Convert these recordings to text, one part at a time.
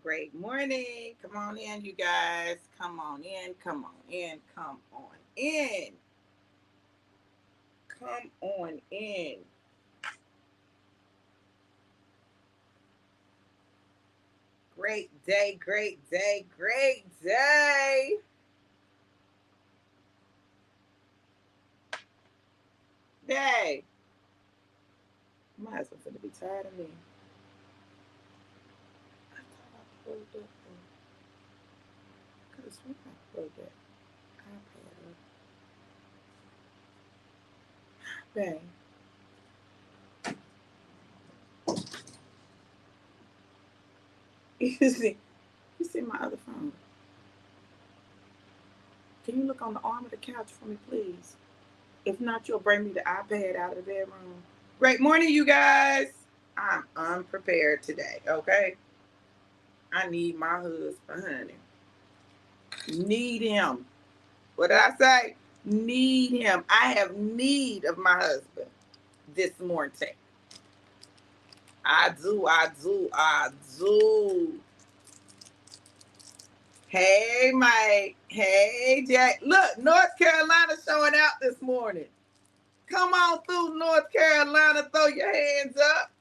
Great morning. Come on in, you guys. Come on in. Come on in. Come on in. Come on in. Great day. Great day. Great day. Day. My husband's gonna be tired of me. I thought I plugged up. Could have sworn I plugged that iPad up. Day. You see, you see my other phone. Can you look on the arm of the couch for me, please? If not, you'll bring me the iPad out of the bedroom. Great morning, you guys. I'm unprepared today, okay? I need my husband, honey. Need him. What did I say? Need him. I have need of my husband this morning. I do, I do, I do. Hey, Mike. Hey, Jack. Look, North Carolina showing out this morning. Come on through North Carolina. Throw your hands up.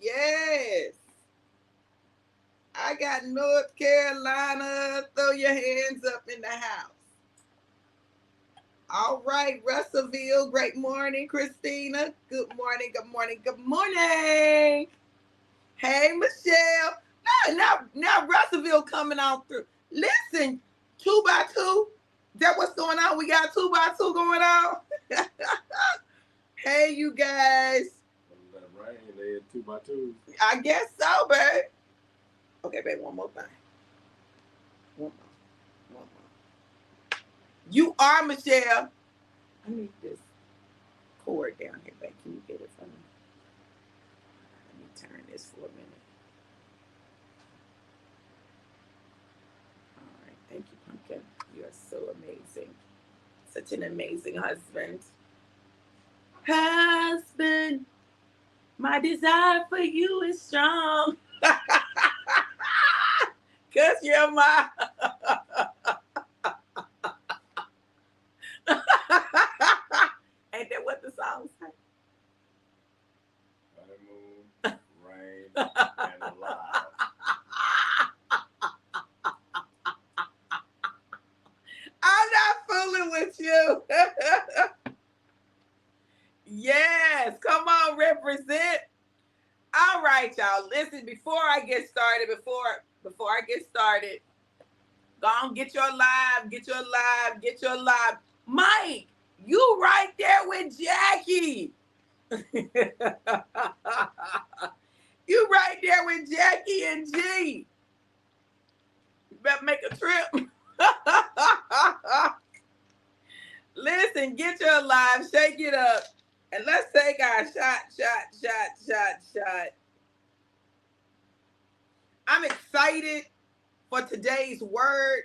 Yes. I got North Carolina. Throw your hands up in the house. All right, Russellville. Great morning, Christina. Good morning, good morning, good morning. Hey, Michelle. Now Russellville coming on through. Listen, 2x2. Is that what's going on? We got 2x2 going on. Hey, you guys. That rain, they had 2x2s. I guess so, babe. Okay, babe, one more thing. One more. You are Michelle. I need this cord down here, babe. Can you get it for me? Let me turn this for a minute. All right, thank you, Pumpkin. You are so amazing. Such an amazing husband. Husband, my desire for you is strong. Cause you're my ain't that what the song say? Honeymoon, rain, and alive. I'm not fooling with you. Yes, come on, represent. All right, y'all. Listen, before I get started, go on, get your live. Mike, you right there with Jackie. You right there with Jackie and G. You better make a trip. Listen, get your live, shake it up, and let's take our shot. I'm excited for today's word.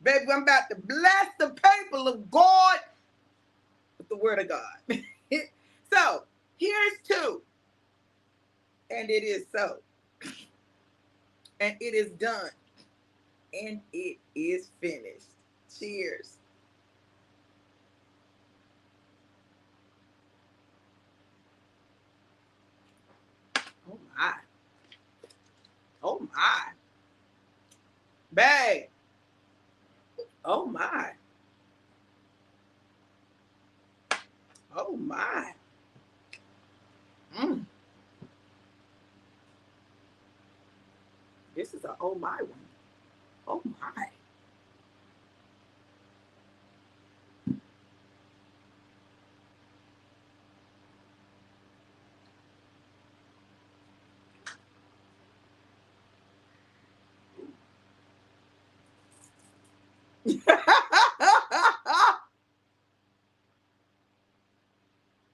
Baby, I'm about to bless the people of God with the word of God. So, here's two. And it is so. And it is done. And it is finished. Cheers. Oh my. Oh my. Babe. Oh my. Oh my. This is a oh my one. Oh my.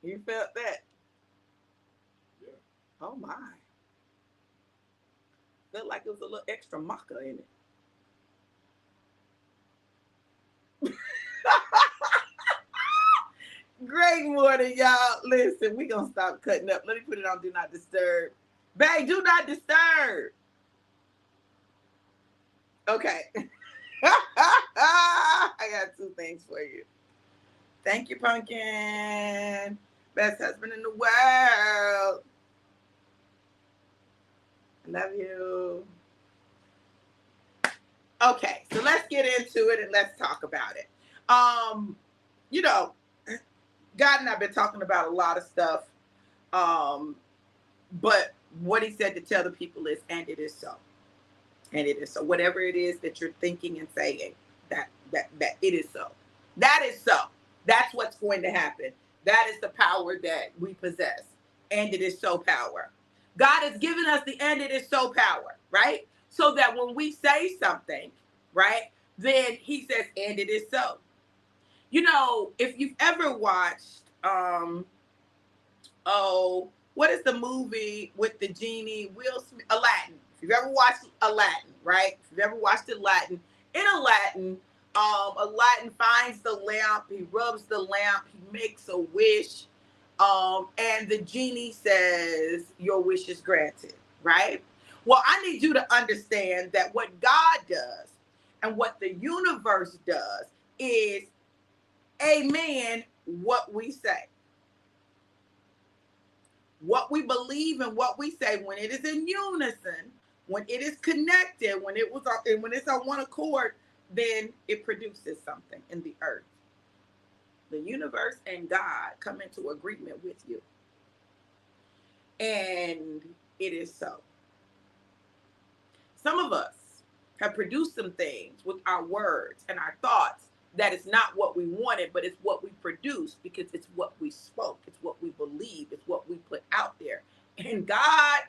You felt that? Yeah. Oh my. Felt like it was a little extra maca in it. Great morning, y'all. Listen, we gonna stop cutting up. Let me put it on Do Not Disturb. Babe, do not disturb. Okay. I got two things for you. Thank you, Pumpkin. Best husband in the world. I love you. Okay, so let's get into it and let's talk about it. You know, God and I've been talking about a lot of stuff. Um, but what he said to tell the people is, and it is so. And it is so. Whatever it is that you're thinking and saying, that it is so. That is so. That's what's going to happen. That is the power that we possess. And it is so power. God has given us the and it is so power, right? So that when we say something, right, then he says, and it is so. You know, if you've ever watched what is the movie with the genie? Will Smith, Aladdin. If you've ever watched Aladdin, right? If you've ever watched Aladdin, in Aladdin, Aladdin finds the lamp, he rubs the lamp, he makes a wish, and the genie says, your wish is granted, right? Well, I need you to understand that what God does and what the universe does is, amen, what we say. What we believe and what we say, when it is in unison, when it is connected, when it's on one accord, then it produces something in the earth. The universe and God come into agreement with you. And it is so. Some of us have produced some things with our words and our thoughts that is not what we wanted, but it's what we produced because it's what we spoke. It's what we believe. It's what we put out there. And God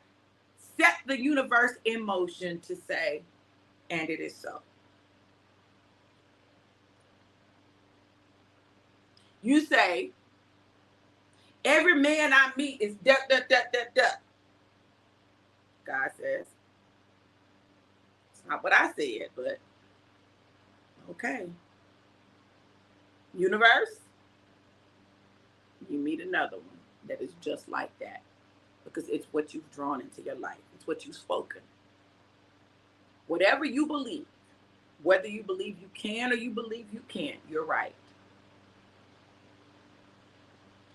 set the universe in motion to say, and it is so. You say, every man I meet is da, da, da, da, da. God says, it's not what I said, but okay. Universe, you meet another one that is just like that because it's what you've drawn into your life. It's what you've spoken. Whatever you believe, whether you believe you can or you believe you can't, you're right.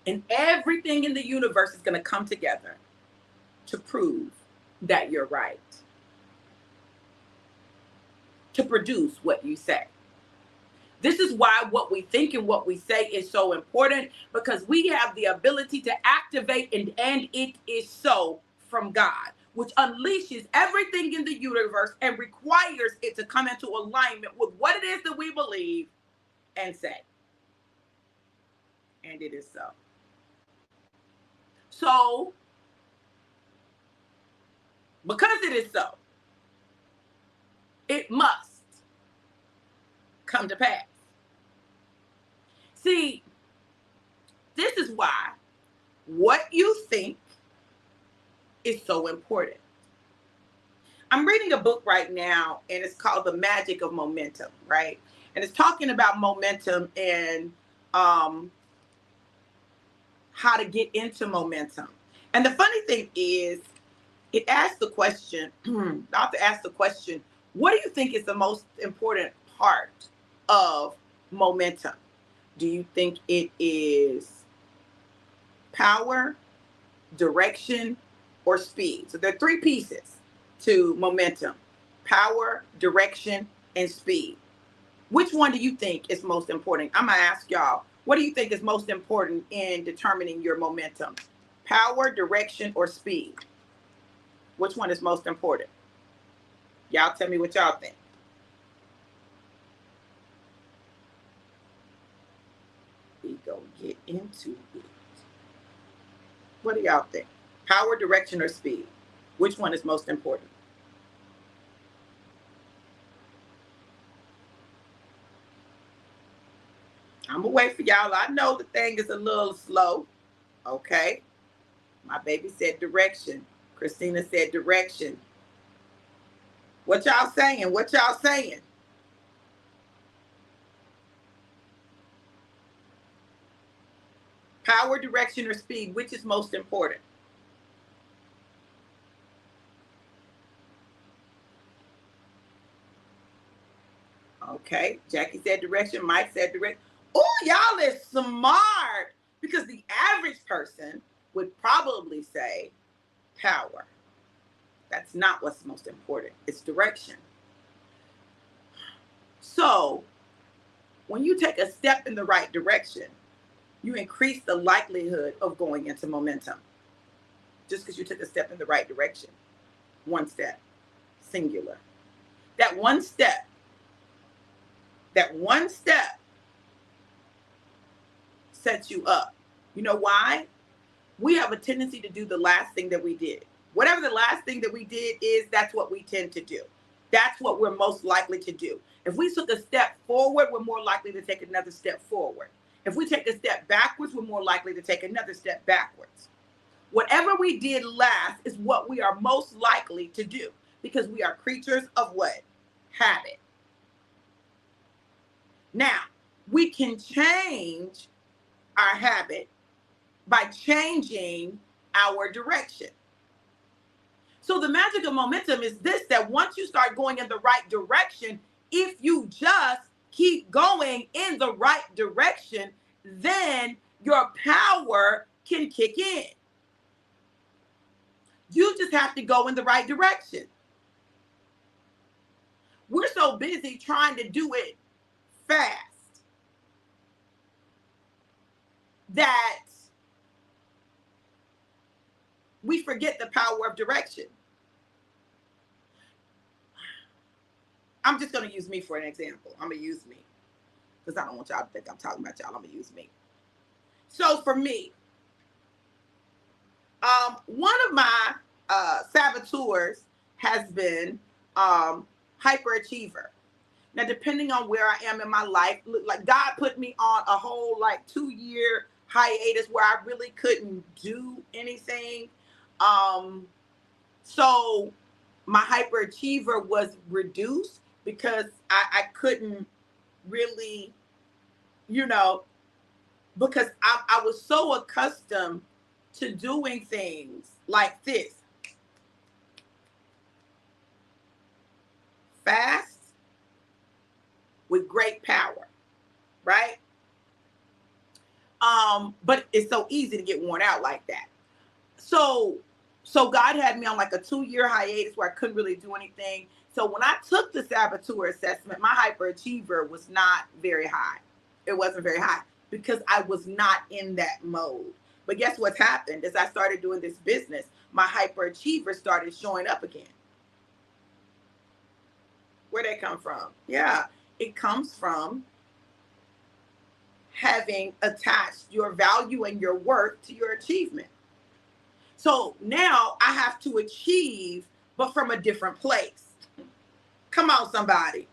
And everything in the universe is going to come together to prove that you're right, to produce what you say. This is why what we think and what we say is so important, because we have the ability to activate and it is so from God, which unleashes everything in the universe and requires it to come into alignment with what it is that we believe and say. And it is so. So, because it is so, it must come to pass. See, this is why what you think is so important. I'm reading a book right now, and it's called The Magic of Momentum, right? And it's talking about momentum and how to get into momentum. And the funny thing is, it asks the question, the author asks the question, what do you think is the most important part of momentum? Do you think it is power, direction, or speed? So there are three pieces to momentum: power, direction, and speed. Which one do you think is most important? I'm going to ask y'all, what do you think is most important in determining your momentum? Power, direction, or speed? Which one is most important? Y'all tell me what y'all think. We go get into it. What do y'all think? Power, direction, or speed? Which one is most important? I'm gonna wait for y'all. I know the thing is a little slow. Okay. My baby said direction. Christina said direction. What y'all saying? What y'all saying? Power, direction, or speed? Which is most important? Okay. Jackie said direction. Mike said direction. Oh, y'all is smart. Because the average person would probably say power. That's not what's most important. It's direction. So when you take a step in the right direction, you increase the likelihood of going into momentum. Just because you took a step in the right direction. One step. Singular. That one step sets you up. You know why? We have a tendency to do the last thing that we did. Whatever the last thing that we did is, that's what we tend to do. That's what we're most likely to do. If we took a step forward, we're more likely to take another step forward. If we take a step backwards, we're more likely to take another step backwards. Whatever we did last is what we are most likely to do, because we are creatures of what? Habit. Now, we can change our habit by changing our direction. So the magic of momentum is this, that once you start going in the right direction, if you just keep going in the right direction, then your power can kick in. You just have to go in the right direction. We're so busy trying to do it fast that we forget the power of direction. I'm just going to use me for an example. I'm going to use me because I don't want y'all to think I'm talking about y'all. I'm going to use me. So for me, one of my saboteurs has been hyperachiever. Now, depending on where I am in my life, like God put me on a whole 2-year hiatus where I really couldn't do anything. So my hyperachiever was reduced because I couldn't really, because I was so accustomed to doing things like this. Fast with great power, right? But it's so easy to get worn out like that. So God had me on a 2-year hiatus where I couldn't really do anything. So when I took the saboteur assessment, my hyperachiever was not very high. It wasn't very high because I was not in that mode. But guess what's happened? As I started doing this business, my hyperachiever started showing up again. Where'd that come from? Yeah, it comes from having attached your value and your worth to your achievement. So now I have to achieve, but from a different place. Come on, somebody.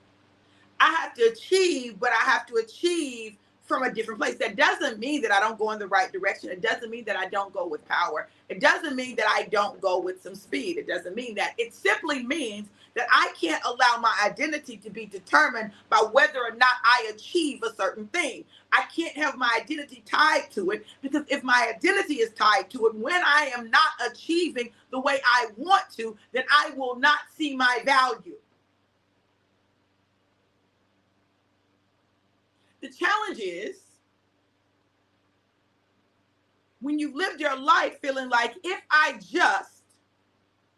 I have to achieve, but I have to achieve from a different place. That doesn't mean that I don't go in the right direction. It doesn't mean that I don't go with power. It doesn't mean that I don't go with some speed. It doesn't mean that. It simply means that I can't allow my identity to be determined by whether or not I achieve a certain thing. I can't have my identity tied to it, because if my identity is tied to it, when I am not achieving the way I want to, then I will not see my value. The challenge is when you've lived your life feeling like, if I just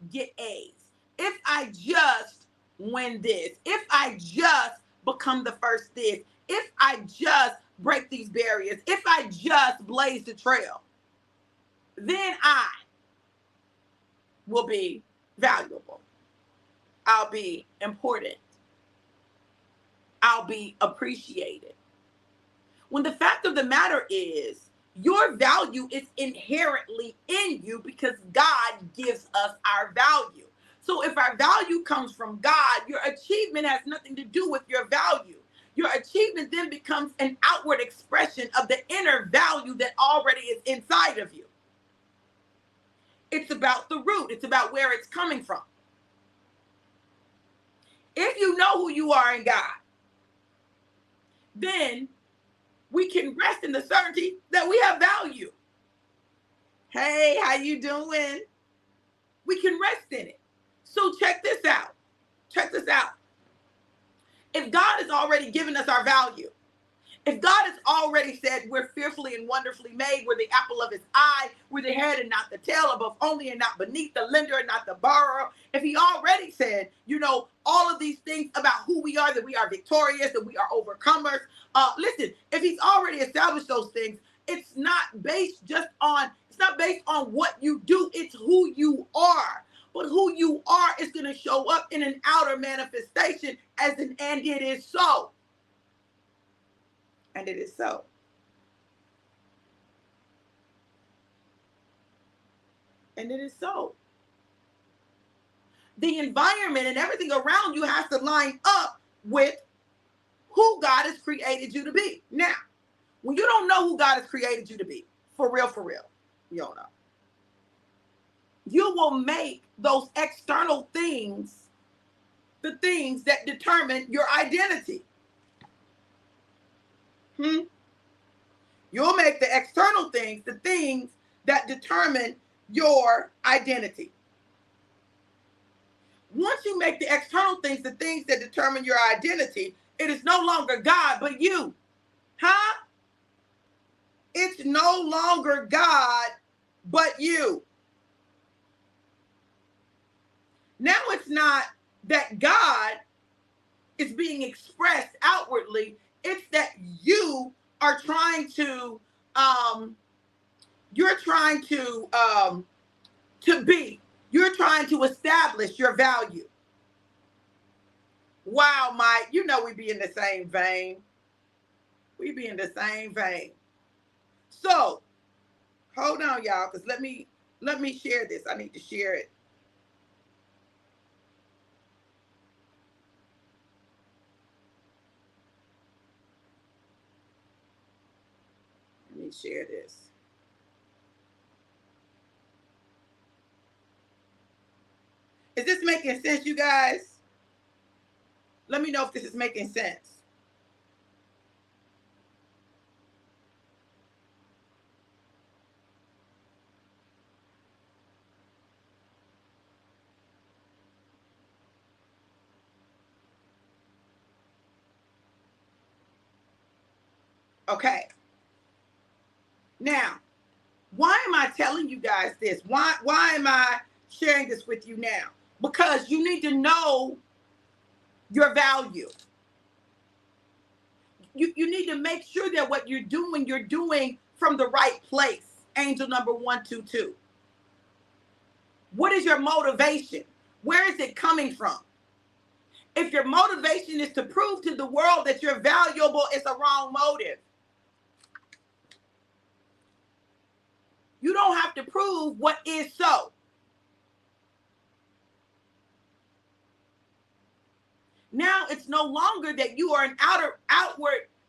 get A's, if I just win this, if I just become the first this, if I just break these barriers, if I just blaze the trail, then I will be valuable. I'll be important. I'll be appreciated. When the fact of the matter is, your value is inherently in you because God gives us our value. So if our value comes from God, your achievement has nothing to do with your value. Your achievement then becomes an outward expression of the inner value that already is inside of you. It's about the root. It's about where it's coming from. If you know who you are in God, then we can rest in the certainty that we have value. Hey, how you doing? We can rest in it. So check this out. Check this out. If God has already given us our value, if God has already said we're fearfully and wonderfully made, we're the apple of his eye, we're the head and not the tail, above only and not beneath, the lender and not the borrower. If he already said, all of these things about who we are, that we are victorious, that we are overcomers. Listen, if he's already established those things, it's not based on what you do, it's who you are. But who you are is going to show up in an outer manifestation and it is so. And it is so. And it is so. The environment and everything around you has to line up with who God has created you to be. Now, when you don't know who God has created you to be, for real, you don't know. You will make those external things the things that determine your identity. You'll make the external things the things that determine your identity. Once you make the external things the things that determine your identity, it is no longer God, but you. It's no longer God, but you. Now it's not that God is being expressed outwardly. It's that you are trying to, you're trying to be. You're trying to establish your value. Wow, Mike, we be in the same vein. We be in the same vein. So, hold on, y'all, because let me share this. I need to share it. Let me share this. Is this making sense, you guys? Let me know if this is making sense. Okay. Now, why am I telling you guys this? Why am I sharing this with you now? Because you need to know your value. You need to make sure that what you're doing from the right place. Angel number 122. What is your motivation? Where is it coming from? If your motivation is to prove to the world that you're valuable, it's a wrong motive. You don't have to prove what is so. Now it's no longer that you are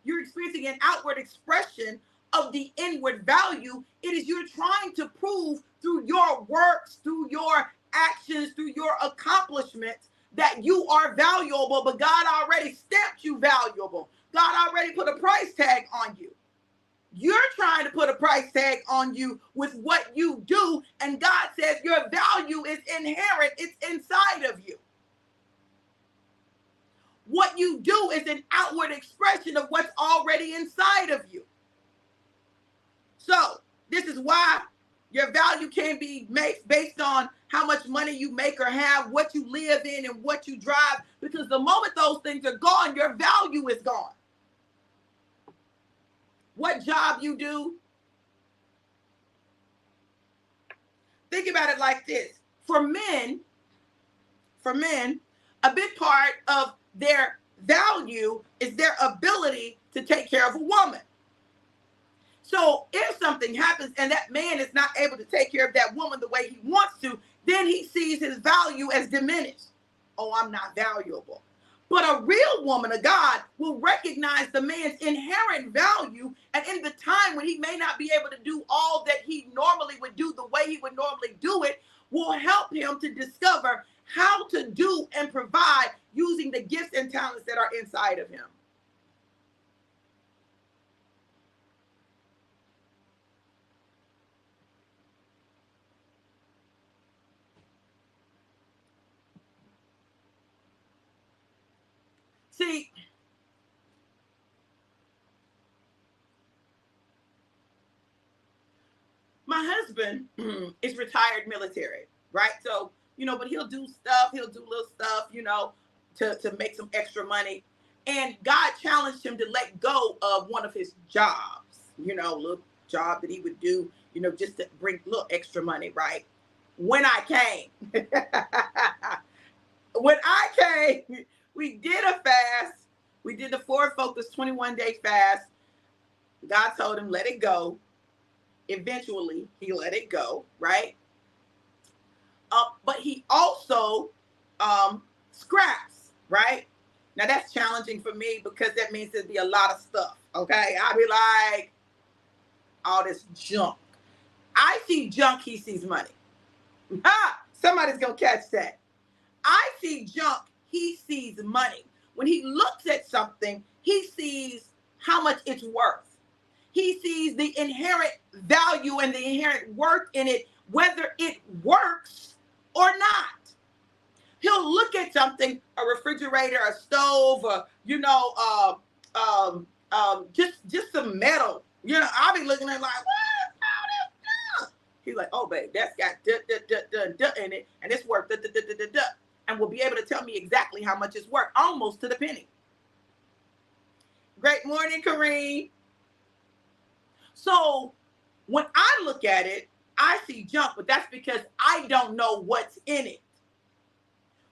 you're experiencing an outward expression of the inward value. It is you're trying to prove through your works, through your actions, through your accomplishments that you are valuable, but God already stamped you valuable. God already put a price tag on you. You're trying to put a price tag on you with what you do, and God says your value is inherent. It's inside of you. What you do is an outward expression of what's already inside of you. So this is why your value can be made based on how much money you make or have, what you live in, and what you drive. Because the moment those things are gone, your value is gone. What job you do. Think about it like this. For men, a big part of their value is their ability to take care of a woman. So if something happens and that man is not able to take care of that woman the way he wants to, then he sees his value as diminished. Oh, I'm not valuable. But a real woman of God will recognize the man's inherent value, and in the time when he may not be able to do all that he normally would do the way he would normally do it, will help him to discover how to do and provide using the gifts and talents that are inside of him. See, my husband is retired military, right? So, but he'll do stuff, he'll do little stuff, to make some extra money. And God challenged him to let go of one of his jobs, little job that he would do, just to bring a little extra money, right? When I came, when I came, we did a fast. We did the Forward Focus 21-day fast. God told him, let it go. Eventually, he let it go, right? But he also scraps, right? Now, that's challenging for me because that means there'd be a lot of stuff, okay? I'll be like, all this junk. I see junk, he sees money. Ha! Somebody's going to catch that. I see junk, he sees money. When he looks at something, he sees how much it's worth. He sees the inherent value and the inherent worth in it, whether it works or not. He'll look at something, a refrigerator, a stove, just some metal. I'll be looking at it like, what? All this stuff. He's like, oh, babe, that's got in it, and it's worth and will be able to tell me exactly how much it's worth, almost to the penny. Great morning, Kareem. So when I look at it, I see junk, but that's because I don't know what's in it.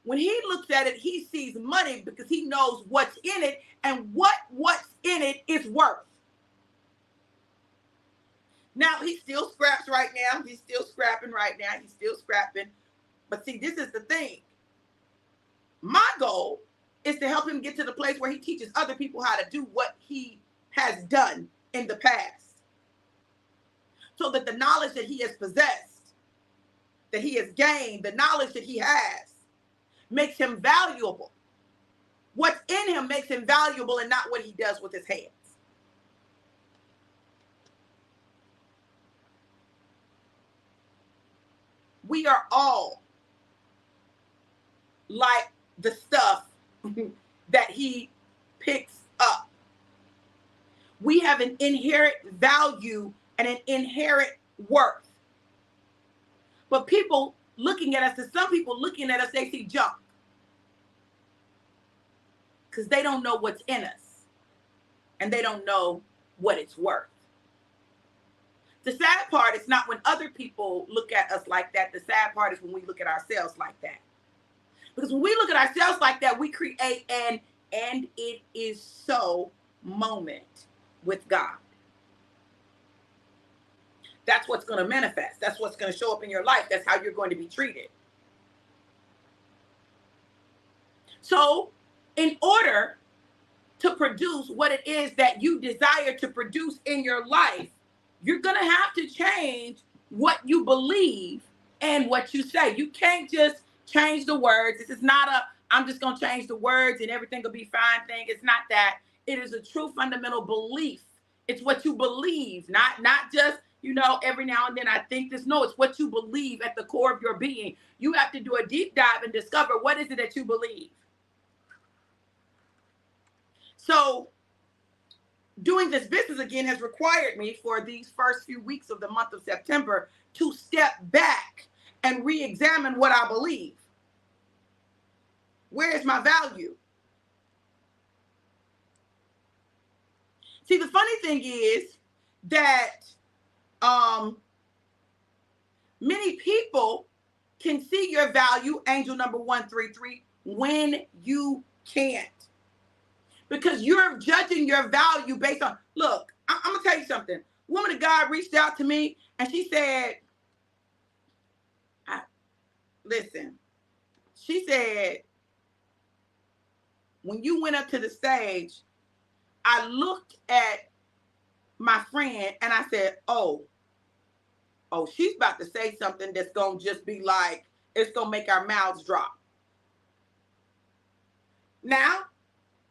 When he looks at it, he sees money because he knows what's in it and what's in it is worth. Now, he still scraps right now. He's still scrapping right now. He's still scrapping. But see, this is the thing. My goal is to help him get to the place where he teaches other people how to do what he has done in the past. So that the knowledge that he has possessed, that he has gained, the knowledge that he has, makes him valuable. What's in him makes him valuable and not what he does with his hands. We are all like the stuff that he picks up. We have an inherent value and an inherent worth. But people looking at us, and some people looking at us, they see junk. Because they don't know what's in us. And they don't know what it's worth. The sad part is not when other people look at us like that. The sad part is when we look at ourselves like that. Because when we look at ourselves like that, we create an "and it is so" moment with God. That's what's going to manifest. That's what's going to show up in your life. That's how you're going to be treated. So, in order to produce what it is that you desire to produce in your life, you're going to have to change what you believe and what you say. You can't just change the words. This is not I'm just going to change the words and everything will be fine thing. It's not that. It is a true fundamental belief. It's what you believe, not just, every now and then I think this. No, it's what you believe at the core of your being. You have to do a deep dive and discover what is it that you believe. So doing this business again has required me for these first few weeks of the month of September to step back and re-examine what I believe. Where is my value? See, the funny thing is that many people can see your value, angel number 133, when you can't. Because you're judging your value based on, look, I'm going to tell you something. Woman of God reached out to me and she said, listen, she said, when you went up to the stage, I looked at my friend and I said, oh, she's about to say something that's going to just be like, it's going to make our mouths drop. Now,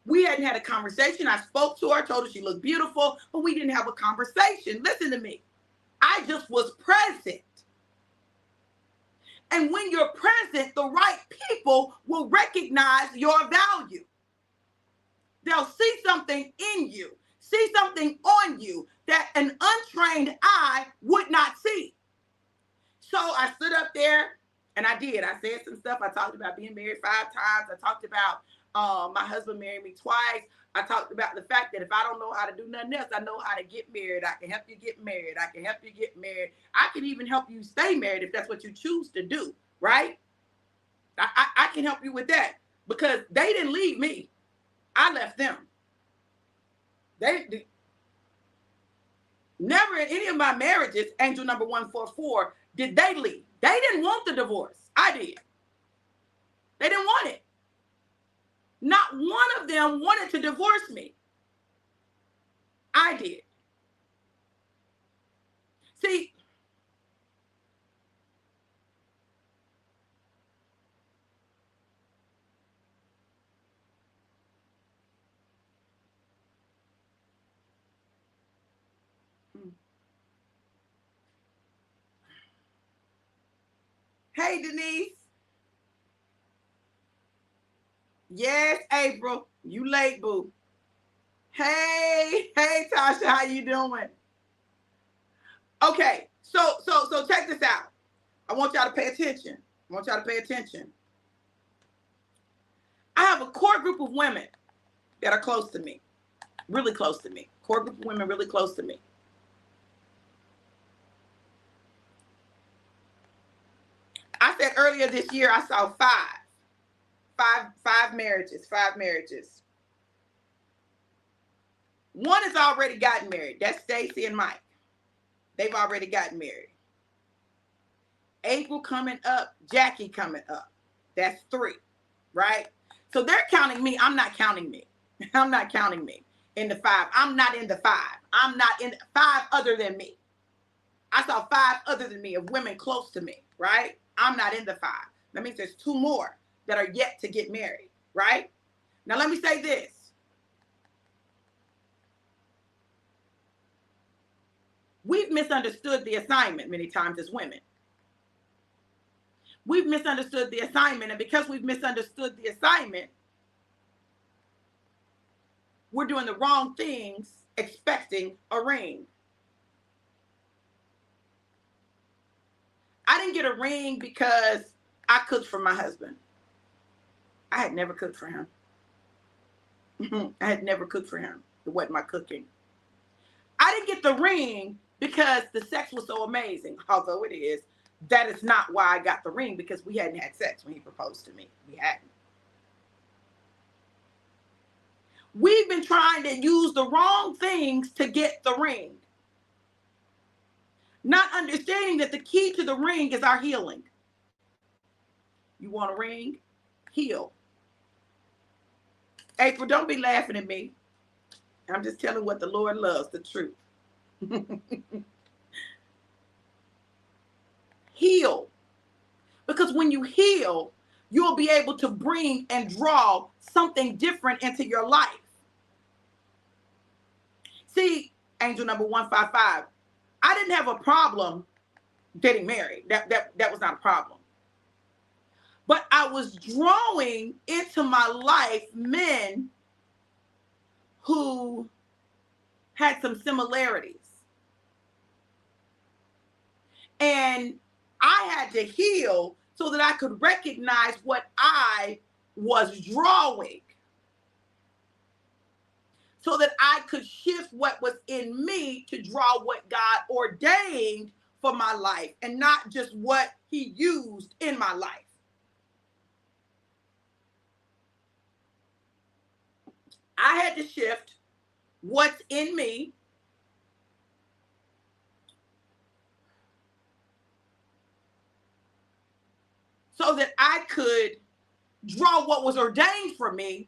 we hadn't had a conversation. I spoke to her, told her she looked beautiful, but we didn't have a conversation. Listen to me. I just was present. And when you're present, the right people will recognize your value. They'll see something in you, see something on you that an untrained eye would not see. So I stood up there and I did. I said some stuff. I talked about being married 5 times. I talked about my husband married me twice. I talked about the fact that if I don't know how to do nothing else, I know how to get married. I can help you get married. I can help you get married. I can even help you stay married if that's what you choose to do, right? I can help you with that because they didn't leave me. I left them. They never in any of my marriages, angel number 144, did they leave. They didn't want the divorce. I did. They didn't want it. Not one of them wanted to divorce me. I did. See, hey, Denise. Yes, April. You late, boo. Hey, Tasha, how you doing? Okay, so check this out. I want y'all to pay attention. I have a core group of women that are close to me, really close to me. Core group of women really close to me. I said earlier this year I saw five marriages. One has already gotten married. That's Stacy and Mike. They've already gotten married. April coming up, Jackie coming up. That's 3, right? So they're counting me. I'm not counting me. I'm not counting me in the 5. I'm not in the 5. I'm not in 5 other than me. I saw 5 other than me of women close to me, right? I'm not in the 5. That means there's 2 more that are yet to get married, right? Now let me say this. We've misunderstood the assignment many times as women. We've misunderstood the assignment, and because we've misunderstood the assignment, we're doing the wrong things expecting a ring. I didn't get a ring because I cooked for my husband. I had never cooked for him. I had never cooked for him. It wasn't my cooking. I didn't get the ring because the sex was so amazing, although it is. That is not why I got the ring, because we hadn't had sex when he proposed to me. We hadn't. We've been trying to use the wrong things to get the ring. Not understanding that the key to the ring is our healing. You want a ring? Heal. April, don't be laughing at me. I'm just telling what the Lord loves, the truth. Heal. Because when you heal, you'll be able to bring and draw something different into your life. See, angel number 155, I didn't have a problem getting married. That was not a problem. But I was drawing into my life men who had some similarities. And I had to heal so that I could recognize what I was drawing, so that I could shift what was in me to draw what God ordained for my life and not just what he used in my life. I had to shift what's in me so that I could draw what was ordained for me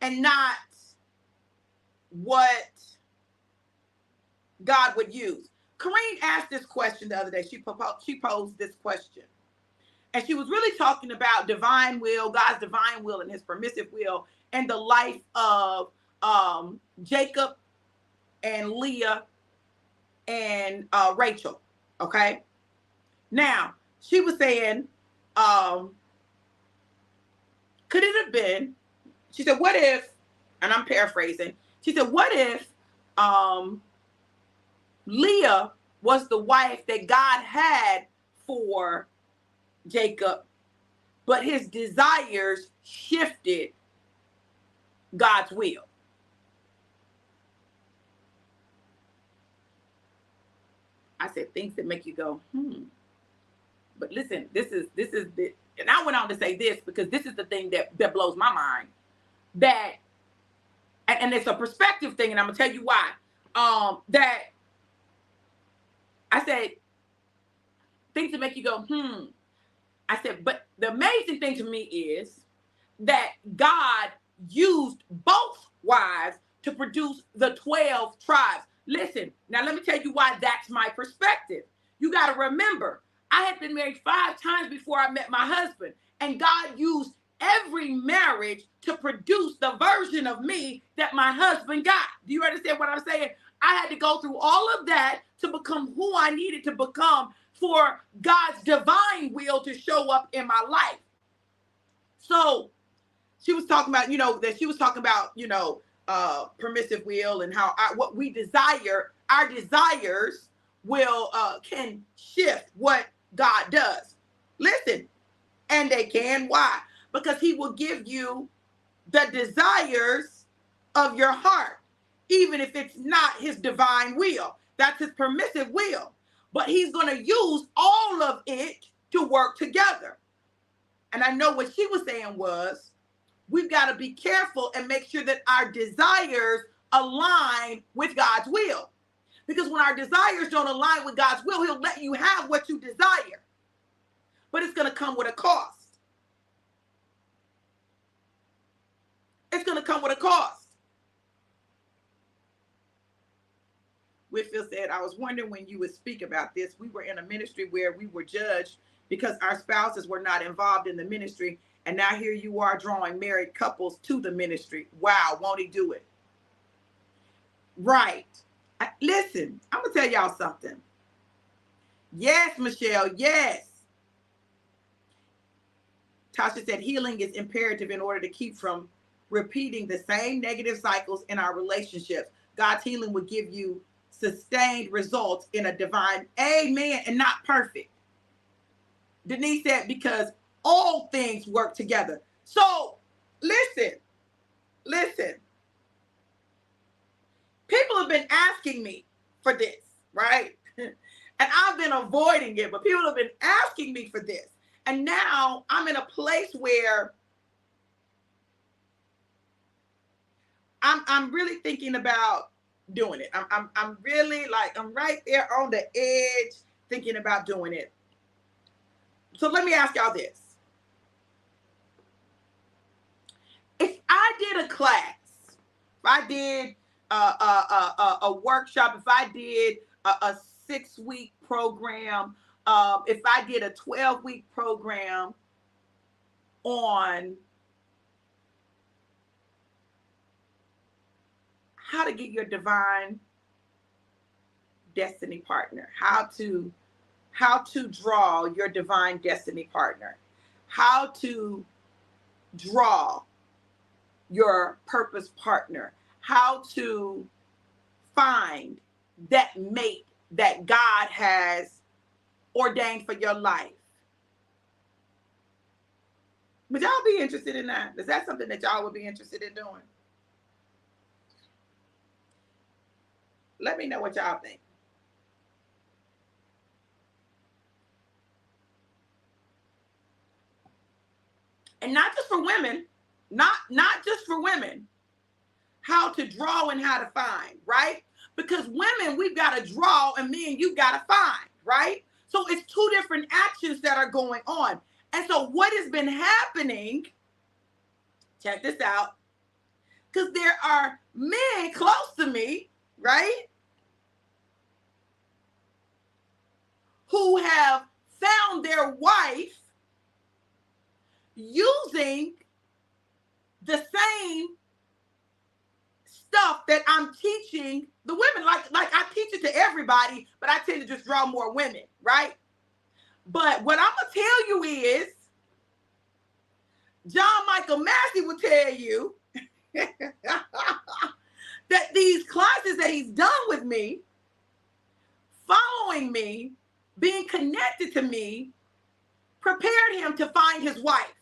and not what God would use. Kareen asked this question the other day. She posed this question. And she was really talking about divine will, God's divine will and his permissive will, and the life of Jacob and Leah and Rachel. Okay. Now, she was saying, could it have been, she said, what if and I'm paraphrasing. She said, what if Leah was the wife that God had for Jacob, but his desires shifted God's will? I said, things that make you go, But listen, this is the, and I went on to say this because this is the thing that blows my mind. That, and it's a perspective thing, and I'm gonna tell you why. That I said, things that make you go, I said, but the amazing thing to me is that God used both wives to produce the 12 tribes. Listen, now let me tell you why that's my perspective. You got to remember, I had been married 5 times before I met my husband, and God used every marriage to produce the version of me that my husband got. Do you understand what I'm saying? I had to go through all of that to become who I needed to become for God's divine will to show up in my life. So she was talking about, permissive will, and how what we desire, our desires will can shift what God does. Listen, and they can. Why? Because he will give you the desires of your heart, even if it's not his divine will. That's his permissive will. But he's going to use all of it to work together. And I know what she was saying was, we've got to be careful and make sure that our desires align with God's will. Because when our desires don't align with God's will, he'll let you have what you desire. But it's going to come with a cost. It's going to come with a cost. Whitfield said, I was wondering when you would speak about this. We were in a ministry where we were judged because our spouses were not involved in the ministry. And now here you are drawing married couples to the ministry. Wow, won't he do it? Right. Listen, I'm going to tell y'all something. Yes, Michelle, yes. Tasha said healing is imperative in order to keep from repeating the same negative cycles in our relationships. God's healing will give you sustained results in a divine, amen, and not perfect. Denise said, because all things work together. So listen. People have been asking me for this, right? And I've been avoiding it, but people have been asking me for this. And now I'm in a place where I'm really thinking about doing it. I'm really I'm right there on the edge thinking about doing it. So let me ask y'all this. If I did a class, if I did a workshop, if I did a 6-week program, if I did a 12-week program on how to get your divine destiny partner, how to draw your divine destiny partner, how to draw your purpose partner, how to find that mate that God has ordained for your life. Would y'all be interested in that? Is that something that y'all would be interested in doing? Let me know what y'all think. And not just for women, not just for women, how to draw and how to find, right? Because women, we've got to draw, and men, you got to find, right? So it's 2 different actions that are going on. And so what has been happening, check this out, because there are men close to me, right, who have found their wife using the same stuff that I'm teaching the women. Like I teach it to everybody, but I tend to just draw more women, right? But what I'm going to tell you is, John Michael Massey will tell you that these classes that he's done with me, following me, being connected to me, prepared him to find his wife.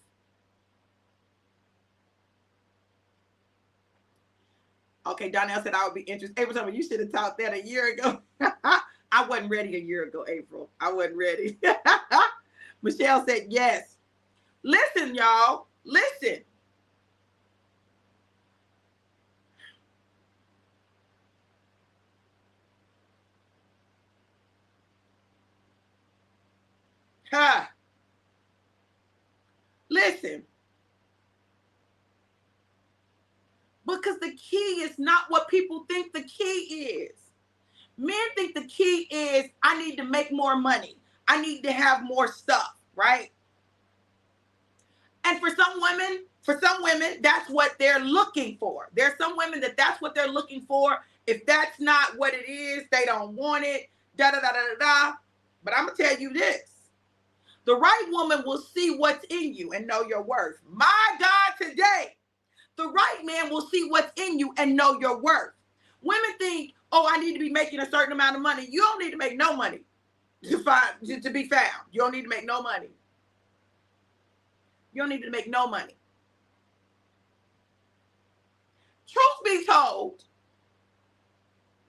Okay, Donnell said I would be interested. April told me you should have taught that a year ago. I wasn't ready a year ago, April. I wasn't ready. Michelle said yes. Listen, y'all. Listen. Huh. Listen. Because the key is not what people think the key is. Men think the key is I need to make more money. I need to have more stuff, right? And for some women, that's what they're looking for. There's some women that's what they're looking for. If that's not what it is, they don't want it. Da da da da da da. But I'm gonna tell you this: the right woman will see what's in you and know your worth. My God, today, the right man will see what's in you and know your worth. Women think, oh, I need to be making a certain amount of money. You don't need to make no money to be found. You don't need to make no money. You don't need to make no money. Truth be told,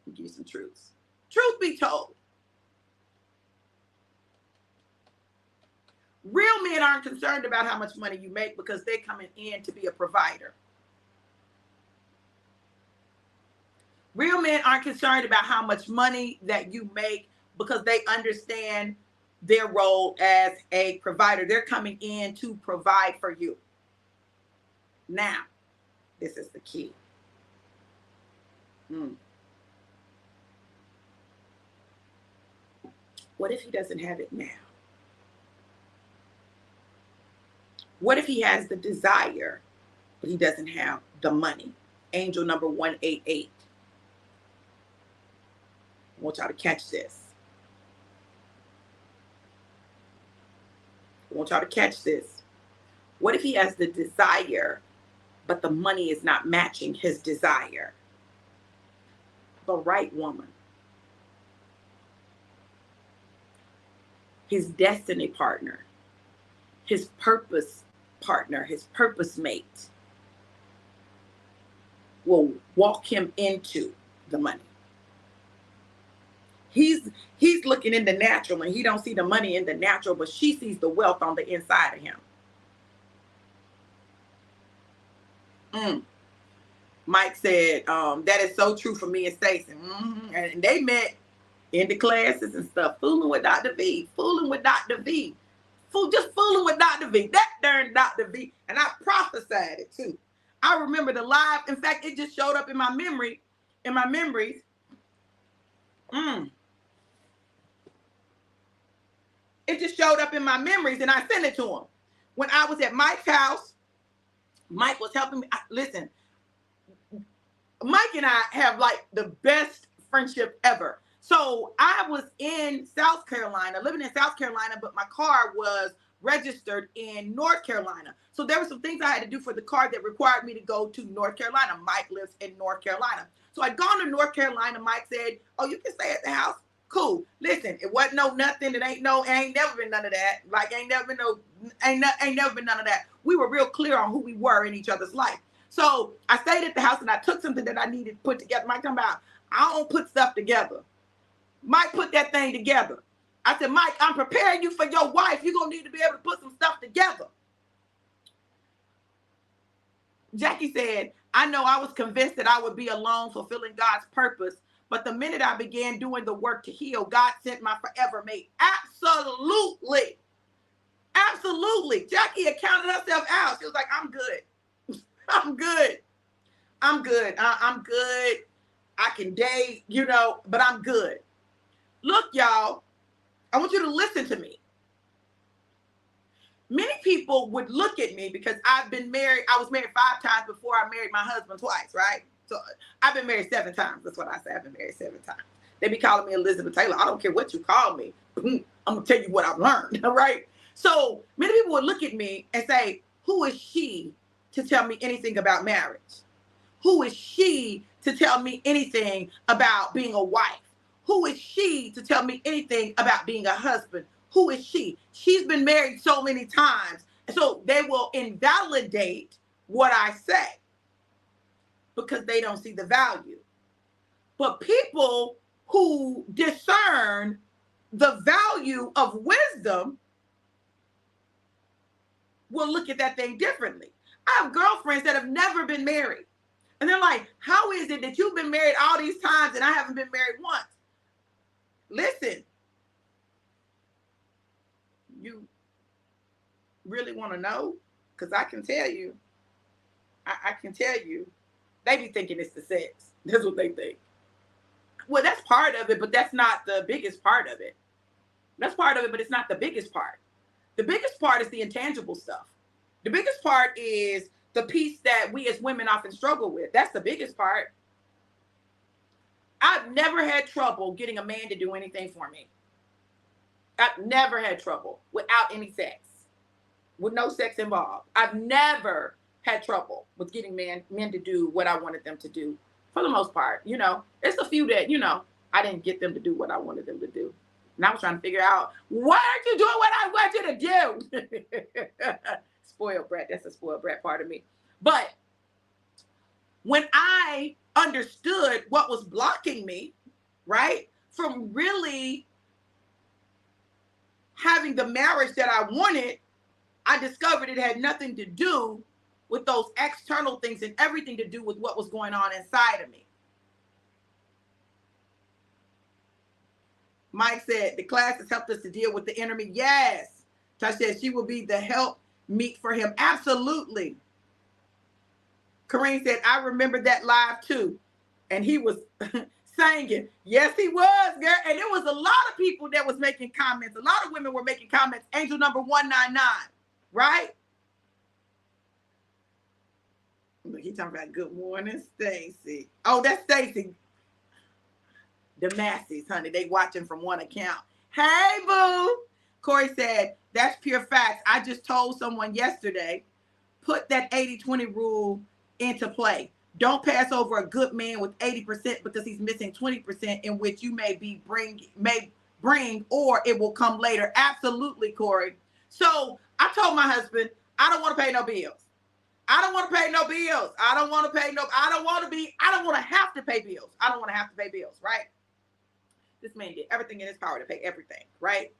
let me give you some truths. Truth be told, real men aren't concerned about how much money you make because they're coming in to be a provider. Real men aren't concerned about how much money that you make because they understand their role as a provider. They're coming in to provide for you. Now, this is the key. What if he doesn't have it now? What if he has the desire, but he doesn't have the money? Angel number 188. I want y'all to catch this. I want y'all to catch this. What if he has the desire, but the money is not matching his desire? The right woman, his destiny partner, his purpose partner, his purpose mate will walk him into the money. He's looking in the natural and he don't see the money in the natural, but she sees the wealth on the inside of him. Mike said, that is so true for me and Stacey. And they met in the classes and stuff, fooling with Dr. V, just fooling with Dr. V, that darn Dr. V. And I prophesied it too. I remember the live. In fact, it just showed up in my memories. It just showed up in my memories and I sent it to him. When I was at Mike's house, Mike was helping me. Listen, Mike and I have like the best friendship ever. So I was in South Carolina, living in South Carolina, but my car was registered in North Carolina. So there were some things I had to do for the car that required me to go to North Carolina. Mike lives in North Carolina. So I'd gone to North Carolina. Mike said, oh, you can stay at the house. Cool. Listen, it wasn't no nothing. It ain't never been none of that. Like ain't never been none of that. We were real clear on who we were in each other's life. So I stayed at the house and I took something that I needed put together. Mike talking about, I don't put stuff together. Mike put that thing together. I said, Mike, I'm preparing you for your wife. You're going to need to be able to put some stuff together. Jackie said, I know I was convinced that I would be alone fulfilling God's purpose. But the minute I began doing the work to heal, God sent my forever mate. Absolutely. Absolutely. Jackie had counted herself out. She was like, I'm good. I'm good. I'm good. I'm good. I can date, but I'm good. Look, y'all, I want you to listen to me. Many people would look at me because I've been married. I was married 5 times before I married my husband twice, right? So I've been married 7 times. That's what I say. I've been married 7 times. They be calling me Elizabeth Taylor. I don't care what you call me. I'm going to tell you what I've learned, all right? So many people would look at me and say, who is she to tell me anything about marriage? Who is she to tell me anything about being a wife? Who is she to tell me anything about being a husband? Who is she? She's been married so many times. So they will invalidate what I say because they don't see the value. But people who discern the value of wisdom will look at that thing differently. I have girlfriends that have never been married. And they're like, how is it that you've been married all these times and I haven't been married once? Listen, you really want to know? Because I can tell you, I can tell you, they be thinking it's the sex. That's what they think. Well, that's part of it, but that's not the biggest part of it. That's part of it, but it's not the biggest part. The biggest part is the intangible stuff. The biggest part is the piece that we as women often struggle with. That's the biggest part. I've never had trouble getting a man to do anything for me. I've never had trouble without any sex, with no sex involved. I've never had trouble with getting men to do what I wanted them to do, for the most part. You know, it's a few that, I didn't get them to do what I wanted them to do. And I was trying to figure out, why aren't you doing what I want you to do? Spoiled brat. That's a spoiled brat part of me. But when I understood what was blocking me, right, from really having the marriage that I wanted, I discovered it had nothing to do with those external things and everything to do with what was going on inside of me. Mike said, the class has helped us to deal with the enemy. Yes. Tosh said she will be the help meet for him. Absolutely. Kareem said, I remember that live too. And he was singing. Yes, he was, girl. And there was a lot of people that was making comments. A lot of women were making comments. Angel number 199, right? Look, he talking about good morning, Stacy. Oh, that's Stacy. The masses, honey. They watching from one account. Hey, boo. Corey said, that's pure facts. I just told someone yesterday, put that 80-20 rule into play. Don't pass over a good man with 80% because he's missing 20% in which you may bring, or it will come later. Absolutely, Corey. So I told my husband, I don't want to pay no bills. I don't want to pay no bills. I don't want to have to pay bills. I don't want to have to pay bills, right? This man did everything in his power to pay everything, right?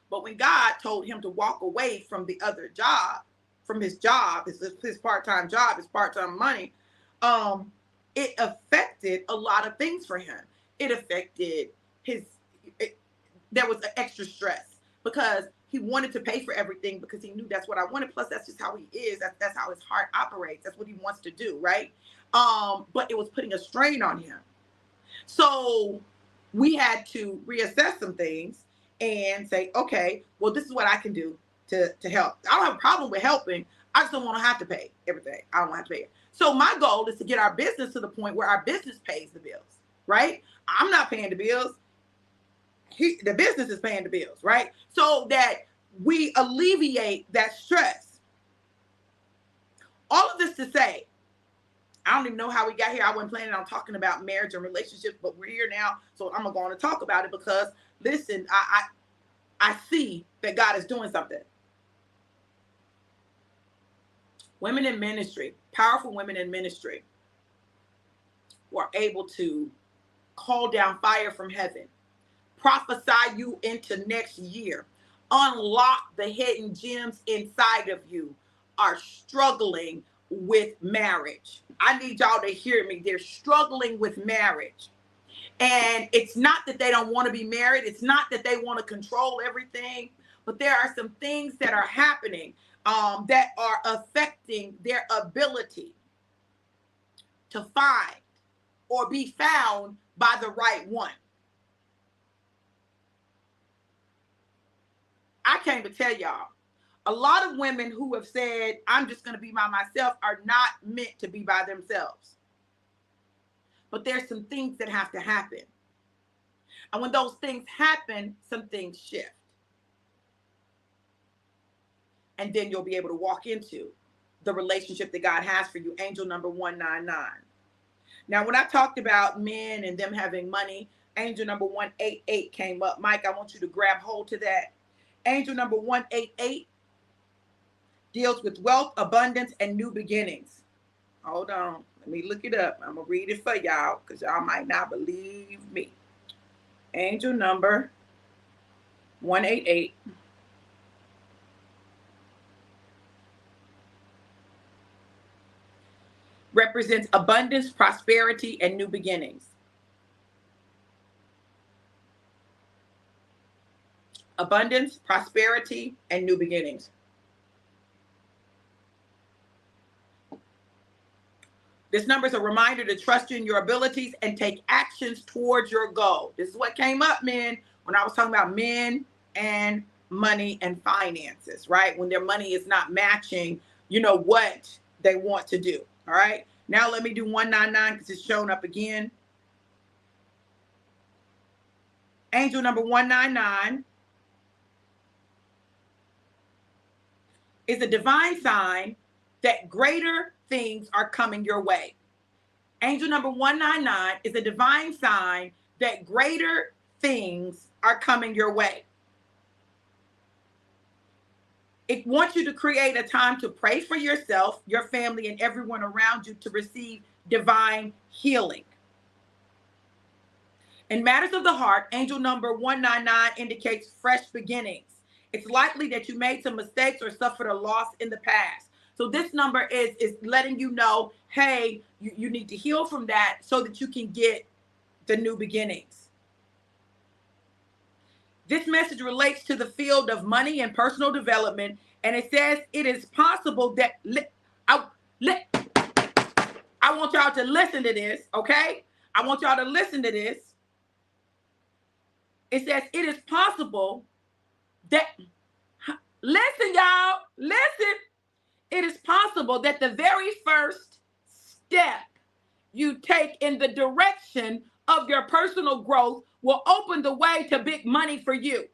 But when God told him to walk away from the other job, from his job, his part-time job, his part-time money, it affected a lot of things for him. It affected there was an extra stress because he wanted to pay for everything because he knew that's what I wanted. Plus, that's just how he is. That's how his heart operates. That's what he wants to do, right? But it was putting a strain on him. So we had to reassess some things and say, okay, well, this is what I can do to help. I don't have a problem with helping. I just don't want to have to pay everything. I don't want to have to pay it. So my goal is to get our business to the point where our business pays the bills, right? I'm not paying the bills. The business is paying the bills, right? So that we alleviate that stress. All of this to say, I don't even know how we got here. I wasn't planning on talking about marriage and relationships, but we're here now. So I'm going to talk about it because, listen, I see that God is doing something. Women in ministry, powerful women in ministry, were able to call down fire from heaven, prophesy you into next year, unlock the hidden gems inside of you, are struggling with marriage. I need y'all to hear me. They're struggling with marriage. And it's not that they don't want to be married. It's not that they want to control everything. But there are some things that are happening that are affecting their ability to find or be found by the right one. I came to tell y'all, a lot of women who have said, I'm just going to be by myself, are not meant to be by themselves. But there's some things that have to happen. And when those things happen, some things shift. And then you'll be able to walk into the relationship that God has for you. Angel number 199. Now, when I talked about men and them having money, angel number 188 came up. Mike, I want you to grab hold to that. Angel number 188 deals with wealth, abundance, and new beginnings. Hold on. Let me look it up. I'm going to read it for y'all because y'all might not believe me. Angel number 188 represents abundance, prosperity, and new beginnings. Abundance, prosperity, and new beginnings. This number is a reminder to trust in your abilities and take actions towards your goal. This is what came up, men, when I was talking about men and money and finances, right? When their money is not matching, what they want to do. All right. Now let me do 199 because it's shown up again. Angel number 199 is a divine sign that greater things are coming your way. Angel number 199 is a divine sign that greater things are coming your way. It wants you to create a time to pray for yourself, your family, and everyone around you to receive divine healing. In matters of the heart, angel number 199 indicates fresh beginnings. It's likely that you made some mistakes or suffered a loss in the past. So this number is letting you know, hey, you need to heal from that so that you can get the new beginnings. This message relates to the field of money and personal development, and it says it is possible that I want y'all to listen to this, okay? I want y'all to listen to this. It says it is possible that, listen, y'all, listen. It is possible that the very first step you take in the direction of your personal growth will open the way to big money for you.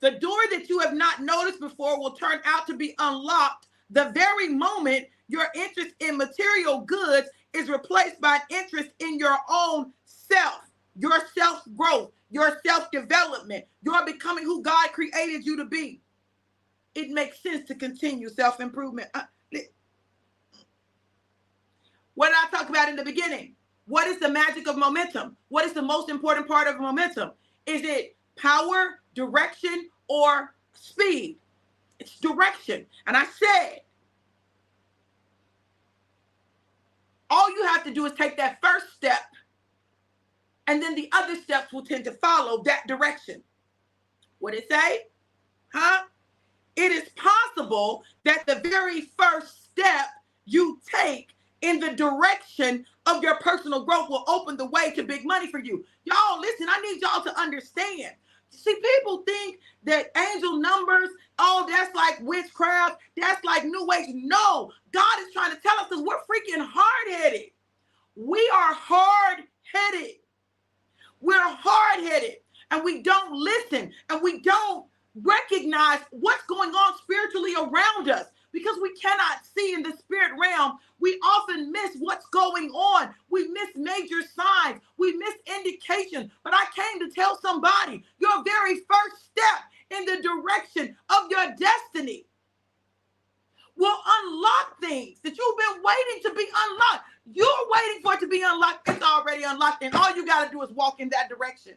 The door that you have not noticed before will turn out to be unlocked the very moment your interest in material goods is replaced by an interest in your own self, your self-growth, your self-development, your becoming who God created you to be. It makes sense to continue self-improvement. What did I talk about in the beginning? What is the magic of momentum? What is the most important part of momentum? Is it power, direction, or speed? It's direction. And I said, all you have to do is take that first step, and then the other steps will tend to follow that direction. What did it say? It is possible that the very first step you take in the direction of your personal growth will open the way to big money for you. Y'all, listen, I need y'all to understand. See, people think that angel numbers, oh, that's like witchcraft, that's like new age. No, God is trying to tell us because we're freaking hard-headed. We are hard-headed. We're hard-headed, and we don't listen, and we don't recognize what's going on spiritually around us because we cannot see in the spirit realm. We often miss what's going on. We miss major signs. We miss indications. But I came to tell somebody your very first step in the direction of your destiny will unlock things that you've been waiting to be unlocked. You're waiting for it to be unlocked. It's already unlocked, and all you got to do is walk in that direction.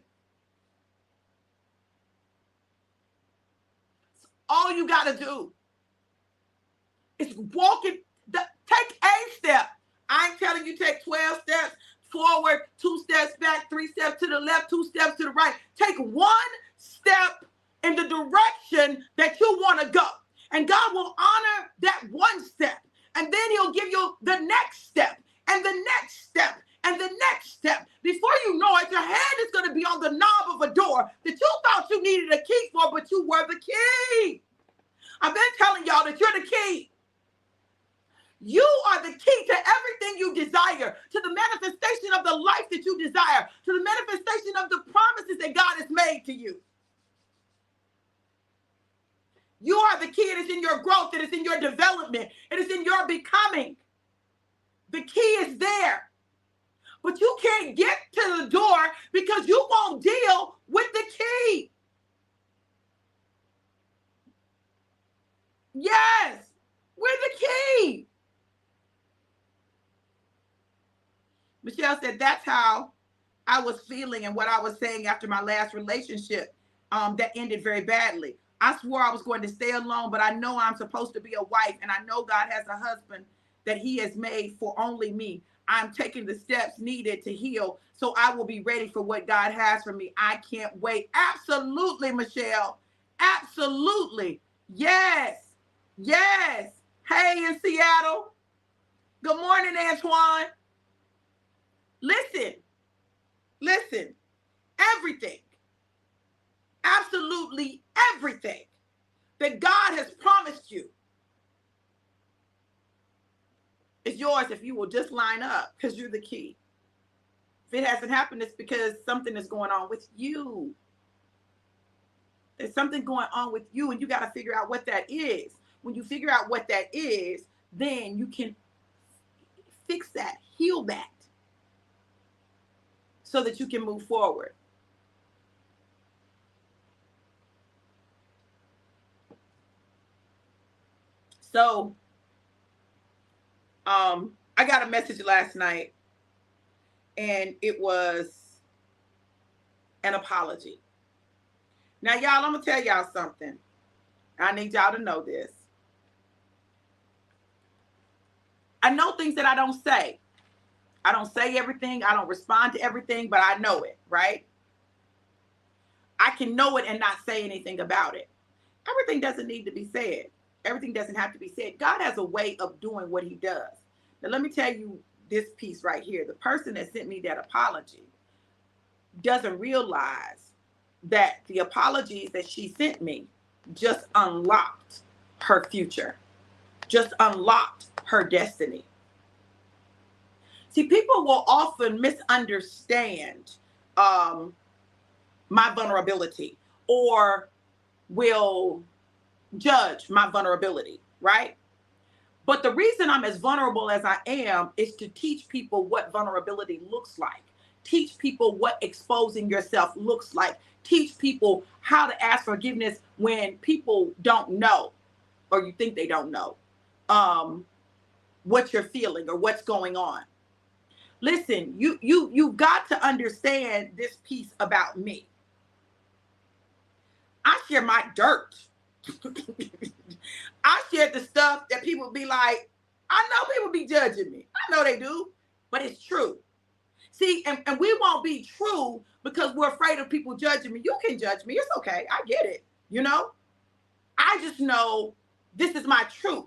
All you got to do is walk it, take a step. I ain't telling you take 12 steps forward, 2 steps back, 3 steps to the left, 2 steps to the right. Take 1 step in the direction that you want to go. And God will honor that 1 step. And then he'll give you the next step and the next step and the next step. Before you know it, your hand is going to be on the knob of a door that you thought you needed a key for, but you were the key. I've been telling y'all that you're the key. You are the key to everything you desire, to the manifestation of the life that you desire, to the manifestation of the promises that God has made to you. You are the key. It is in your growth. It is in your development. It is in your becoming. The key is there. But you can't get to the door because you won't deal with the key. Yes, we're the key. Michelle said that's how I was feeling and what I was saying after my last relationship that ended very badly. I swore I was going to stay alone, but I know I'm supposed to be a wife, and I know God has a husband that he has made for only me. I'm taking the steps needed to heal, so I will be ready for what God has for me. I can't wait. Absolutely, Michelle. Absolutely. Yes. Yes. Hey, in Seattle. Good morning, Antoine. Listen. Listen. Everything. Absolutely everything that God has promised you is yours if you will just line up, because you're the key. If it hasn't happened, it's because something is going on with you. There's something going on with you, and you got to figure out what that is. When you figure out what that is, then you can fix that, heal that, so that you can move forward. So, I got a message last night, and it was an apology. Now, y'all, I'm going to tell y'all something. I need y'all to know this. I know things that I don't say. I don't say everything. I don't respond to everything, but I know it, right? I can know it and not say anything about it. Everything doesn't need to be said. Everything doesn't have to be said. God has a way of doing what he does. Now, let me tell you this piece right here. The person that sent me that apology doesn't realize that the apologies that she sent me just unlocked her future, just unlocked her destiny. See, people will often misunderstand my vulnerability, or will judge my vulnerability, right? But the reason I'm as vulnerable as I am is to teach people what vulnerability looks like, teach people what exposing yourself looks like, teach people how to ask forgiveness when people don't know, or you think they don't know what you're feeling or what's going on. Listen, you've got to understand this piece about me. I share my dirt. I share the stuff that people be like, I know people be judging me. I know they do, but it's true. See, and we won't be true because we're afraid of people judging me. You can judge me. It's okay. I get it. You know, I just know this is my truth.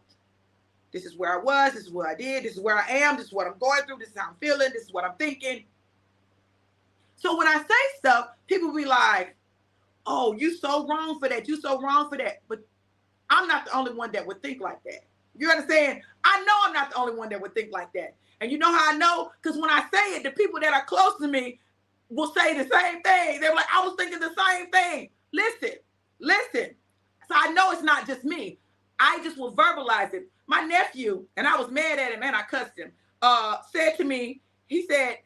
This is where I was. This is what I did. This is where I am. This is what I'm going through. This is how I'm feeling. This is what I'm thinking. So when I say stuff, people be like, oh, you so wrong for that. You so wrong for that. But I'm not the only one that would think like that. You understand? I know I'm not the only one that would think like that. And you know how I know? Because when I say it, the people that are close to me will say the same thing. They're like, I was thinking the same thing. Listen. So I know it's not just me. I just will verbalize it. My nephew, and I was mad at him and I cussed him, said to me, he said,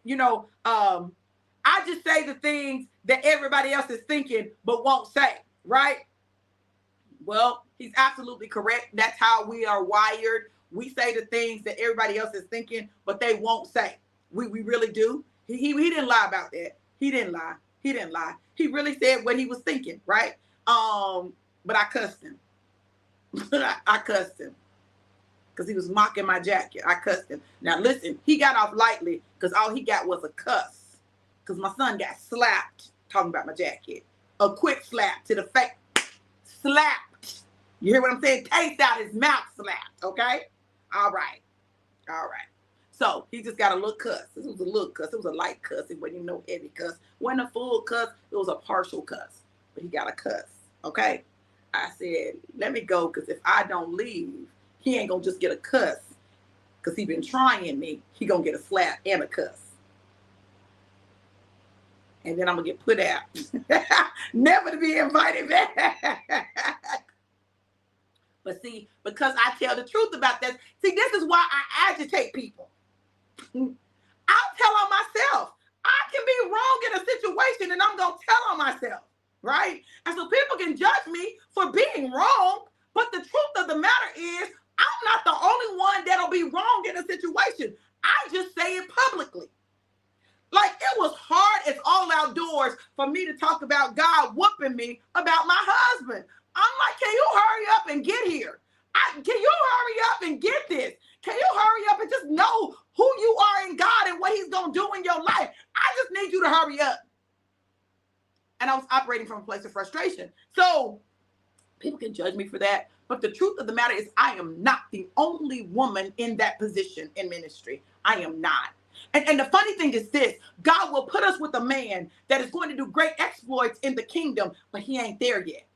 I just say the things that everybody else is thinking but won't say, right? Well, he's absolutely correct. That's how we are wired. We say the things that everybody else is thinking, but they won't say. We really do. He didn't lie about that. He didn't lie. He really said what he was thinking, right? But I cussed him. I cussed him because he was mocking my jacket. I cussed him. Now listen, he got off lightly because all he got was a cuss. Because my son got slapped talking about my jacket. A quick slap to the face. Slapped. You hear what I'm saying? Taste out his mouth slapped. Okay? All right. So he just got a little cuss. This was a little cuss. It was a light cuss. It wasn't even no heavy cuss. It wasn't a full cuss. It was a partial cuss. But he got a cuss. Okay? I said, let me go, because if I don't leave, he ain't going to just get a cuss. Because he been trying me. He going to get a slap and a cuss. And then I'm going to get put out. Never to be invited back. But see, because I tell the truth about this, see, this is why I agitate people. I'll tell on myself. I can be wrong in a situation and I'm going to tell on myself, right? And so people can judge me for being wrong, but the truth of the matter is I'm not the only one that'll be wrong in a situation. I just say it publicly. Like, it was hard as all outdoors for me to talk about God whooping me about my husband. I'm like, can you hurry up and get here? Can you hurry up and get this? Can you hurry up and just know who you are in God and what he's going to do in your life? I just need you to hurry up. And I was operating from a place of frustration. So people can judge me for that. But the truth of the matter is I am not the only woman in that position in ministry. I am not. And the funny thing is this, God will put us with a man that is going to do great exploits in the kingdom, but he ain't there yet.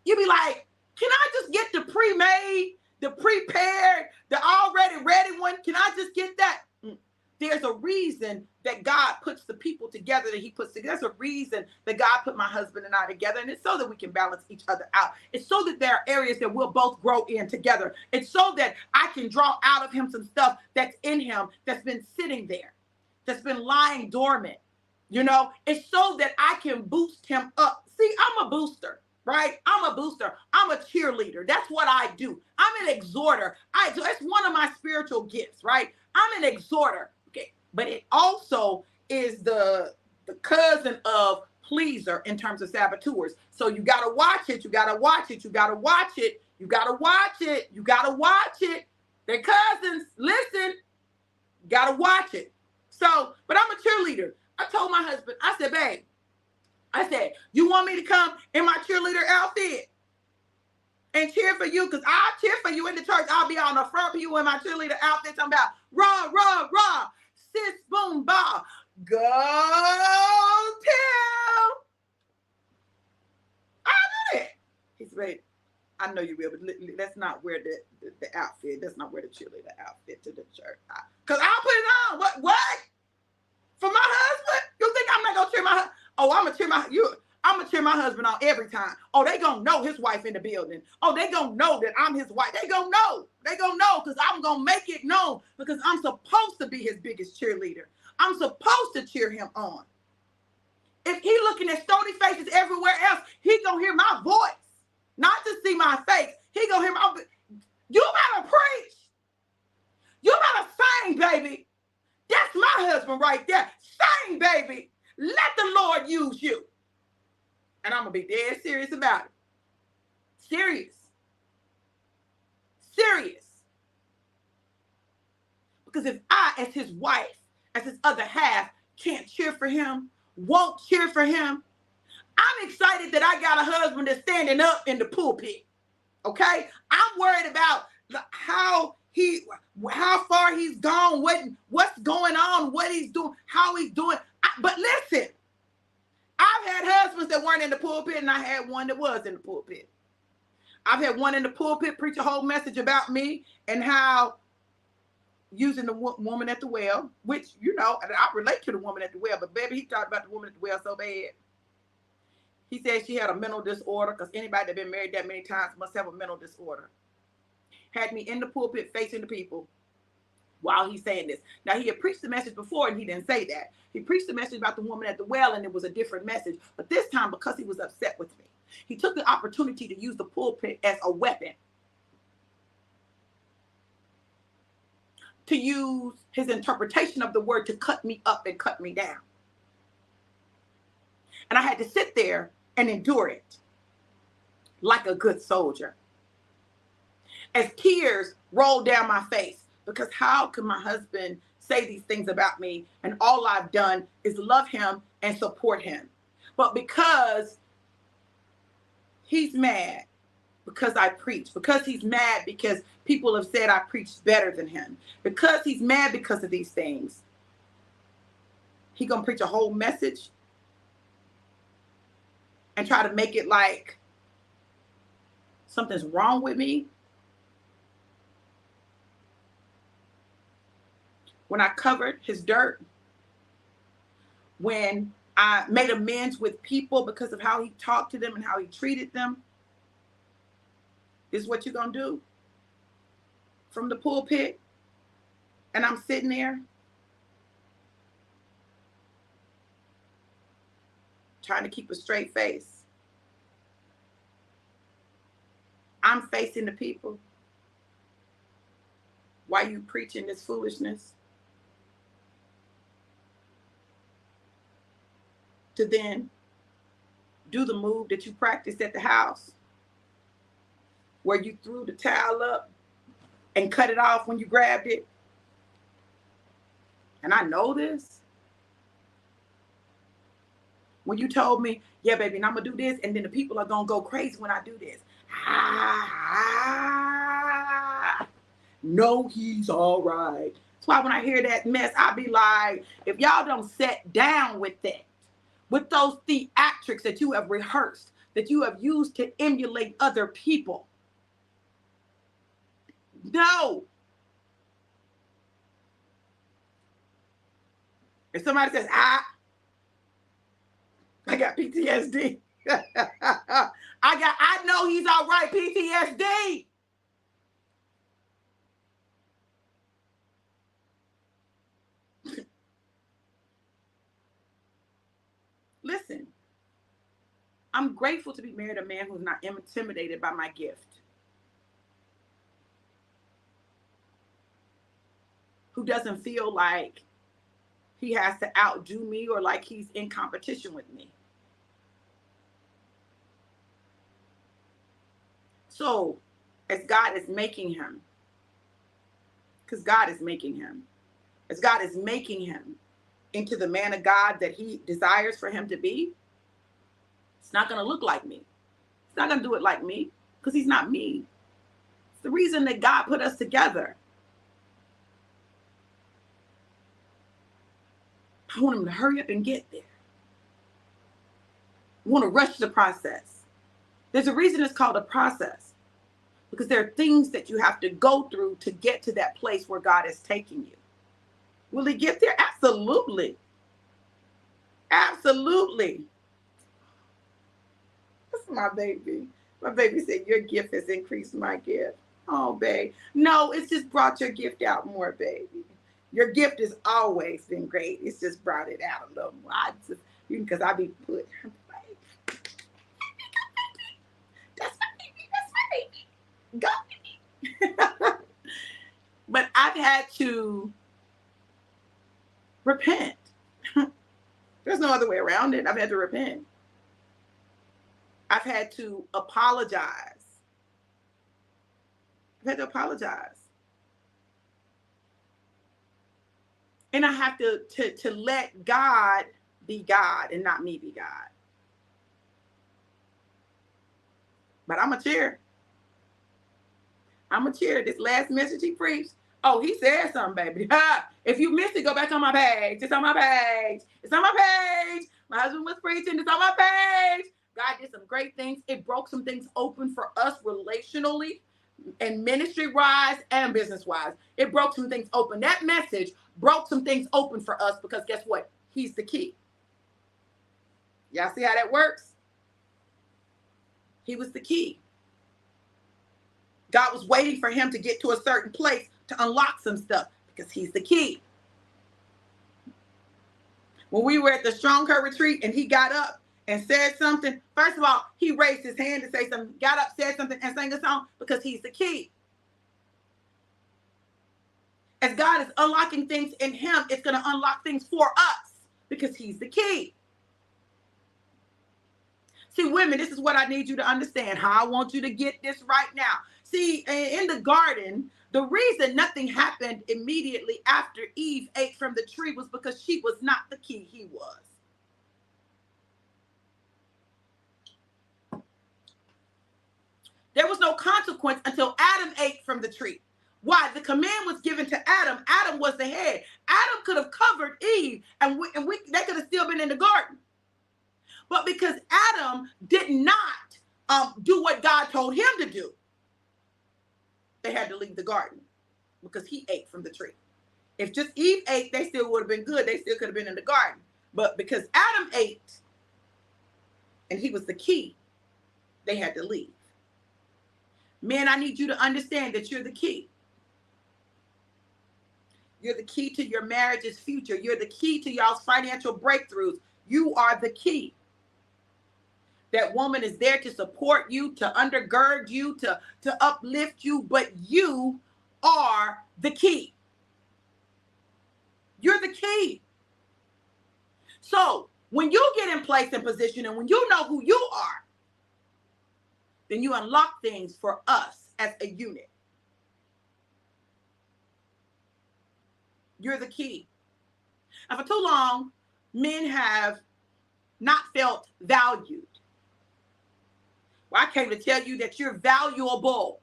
You be like, can I just get the pre-made, the prepared, the already ready one? Can I just get that? There's a reason that God puts the people together that he puts together. There's a reason that God put my husband and I together. And it's so that we can balance each other out. It's so that there are areas that we'll both grow in together. It's so that I can draw out of him some stuff that's in him that's been sitting there, that's been lying dormant. You know, it's so that I can boost him up. See, I'm a booster. Right? I'm a booster. I'm a cheerleader. That's what I do. I'm an exhorter. It's one of my spiritual gifts, right? I'm an exhorter. Okay. But it also is the cousin of pleaser in terms of saboteurs. So you got to watch it. You got to watch it. You got to watch it. You got to watch it. You got to watch it. They're cousins. Listen, got to watch it. So, but I'm a cheerleader. I told my husband, I said, babe, I said, you want me to come in my cheerleader outfit and cheer for you? Because I'll cheer for you in the church. I'll be on the front of you in my cheerleader outfit. I'm about rah, rah, rah, sis, boom, bah. Go, Tim. I did it. He said, babe, I know you will, but let's not wear the outfit. Let's not wear the cheerleader outfit to the church. Because I'll put it on. What? For my husband? You think I'm not going to cheer my husband? Oh, I'm gonna cheer my husband on every time. Oh, they gonna know his wife in the building. Oh, they gonna know that I'm his wife. They gonna know because I'm gonna make it known because I'm supposed to be his biggest cheerleader. I'm supposed to cheer him on. If he looking at stony faces everywhere else, he gonna hear my voice, not just see my face. He gonna hear my. You better preach. You better sing, baby. That's my husband right there. Sing, baby. Let the Lord use you. And I'm going to be dead serious about it. Serious. Because if I, as his wife, as his other half, can't cheer for him, won't cheer for him, I'm excited that I got a husband that's standing up in the pulpit. Okay? I'm worried about how far he's gone, what's going on, what he's doing, how he's doing. But listen, I've had husbands that weren't in the pulpit, and I had one that was in the pulpit. I've had one in the pulpit preach a whole message about me and how using the woman at the well, which, you know, I relate to the woman at the well, but baby, he talked about the woman at the well so bad. He said she had a mental disorder because anybody that been married that many times must have a mental disorder. Had me in the pulpit facing the people while he's saying this. Now, he had preached the message before and he didn't say that. He preached the message about the woman at the well and it was a different message. But this time, because he was upset with me, he took the opportunity to use the pulpit as a weapon. To use his interpretation of the word to cut me up and cut me down. And I had to sit there and endure it like a good soldier. As tears rolled down my face, because how could my husband say these things about me and all I've done is love him and support him? But because he's mad because I preach, because he's mad because people have said I preached better than him, because he's mad because of these things, he gonna preach a whole message and try to make it like something's wrong with me. When I covered his dirt, when I made amends with people because of how he talked to them and how he treated them, This is what you're going to do from the pulpit. And I'm sitting there trying to keep a straight face. I'm facing the people. Why you preaching this foolishness? To then do the move that you practiced at the house, where you threw the towel up and cut it off when you grabbed it. And I know this. When you told me, yeah, baby, and I'm going to do this, and then the people are going to go crazy when I do this. No, he's all right. That's why when I hear that mess, I be like, if y'all don't sit down with that, with those theatrics that you have rehearsed, that you have used to emulate other people. No. If somebody says, I got PTSD. I know he's all right, PTSD. Listen, I'm grateful to be married to a man who's not intimidated by my gift. Who doesn't feel like he has to outdo me or like he's in competition with me. So, as God is making him, because God is making him, as God is making him into the man of God that he desires for him to be, it's not going to look like me. It's not going to do it like me, because he's not me. It's the reason that God put us together. I want him to hurry up and get there. I want to rush the process. There's a reason it's called a process, because there are things that you have to go through to get to that place where God is taking you. Will he get there? Absolutely. Absolutely. That's my baby. My baby said, your gift has increased my gift. Oh, babe. No, it's just brought your gift out more, baby. Your gift has always been great. It's just brought it out a little more. Because I be put. That's my baby. That's my baby. Go. But I've had to repent. There's no other way around it. I've had to repent. I've had to apologize. I've had to apologize. And I have to let God be God and not me be God. But I'm a cheer. I'm a cheer. This last message he preached. Oh, he said something, baby. If you missed it, go back on my page. It's on my page. It's on my page. My husband was preaching. It's on my page. God did some great things. It broke some things open for us relationally and ministry-wise and business-wise. It broke some things open. That message broke some things open for us because guess what? He's the key. Y'all see how that works? He was the key. God was waiting for him to get to a certain place to unlock some stuff because he's the key. When we were at the Strong Her retreat and he got up and said something, first of all, he raised his hand to say something, got up, said something, and sang a song because he's the key. As God is unlocking things in him, it's going to unlock things for us because he's the key. See, women, this is what I need you to understand. How I want you to get this right now. See, in the garden, the reason nothing happened immediately after Eve ate from the tree was because she was not the key, he was. There was no consequence until Adam ate from the tree. Why? The command was given to Adam. Adam was the head. Adam could have covered Eve, and they could have still been in the garden. But because Adam did not do what God told him to do, they had to leave the garden because he ate from the tree. If just Eve ate, they still would have been good. They still could have been in the garden. But because Adam ate, and he was the key, they had to leave. Men, I need you to understand that you're the key. You're the key to your marriage's future. You're the key to y'all's financial breakthroughs. You are the key. That woman is there to support you, to undergird you, to uplift you, but you are the key. You're the key. So when you get in place and position and when you know who you are, then you unlock things for us as a unit. You're the key. And for too long, men have not felt valued. Well, I came to tell you that you're valuable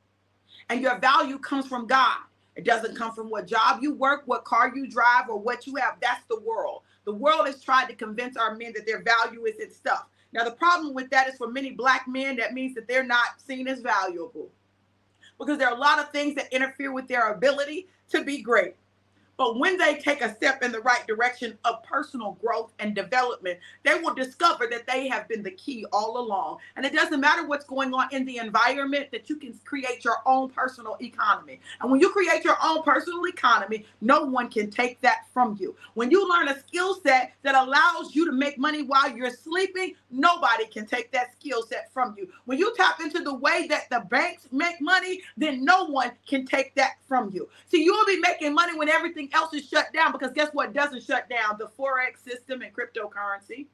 and your value comes from God. It doesn't come from what job you work, what car you drive, or what you have. That's the world. The world has tried to convince our men that their value is in stuff. Now, the problem with that is for many black men, that means that they're not seen as valuable because there are a lot of things that interfere with their ability to be great. But when they take a step in the right direction of personal growth and development, they will discover that they have been the key all along. And it doesn't matter what's going on in the environment, that you can create your own personal economy. And when you create your own personal economy, no one can take that from you. When you learn a skill set that allows you to make money while you're sleeping, nobody can take that skill set from you. When you tap into the way that the banks make money, then no one can take that from you. See, you will be making money when everything else is shut down, because guess what doesn't shut down? The Forex system and cryptocurrency.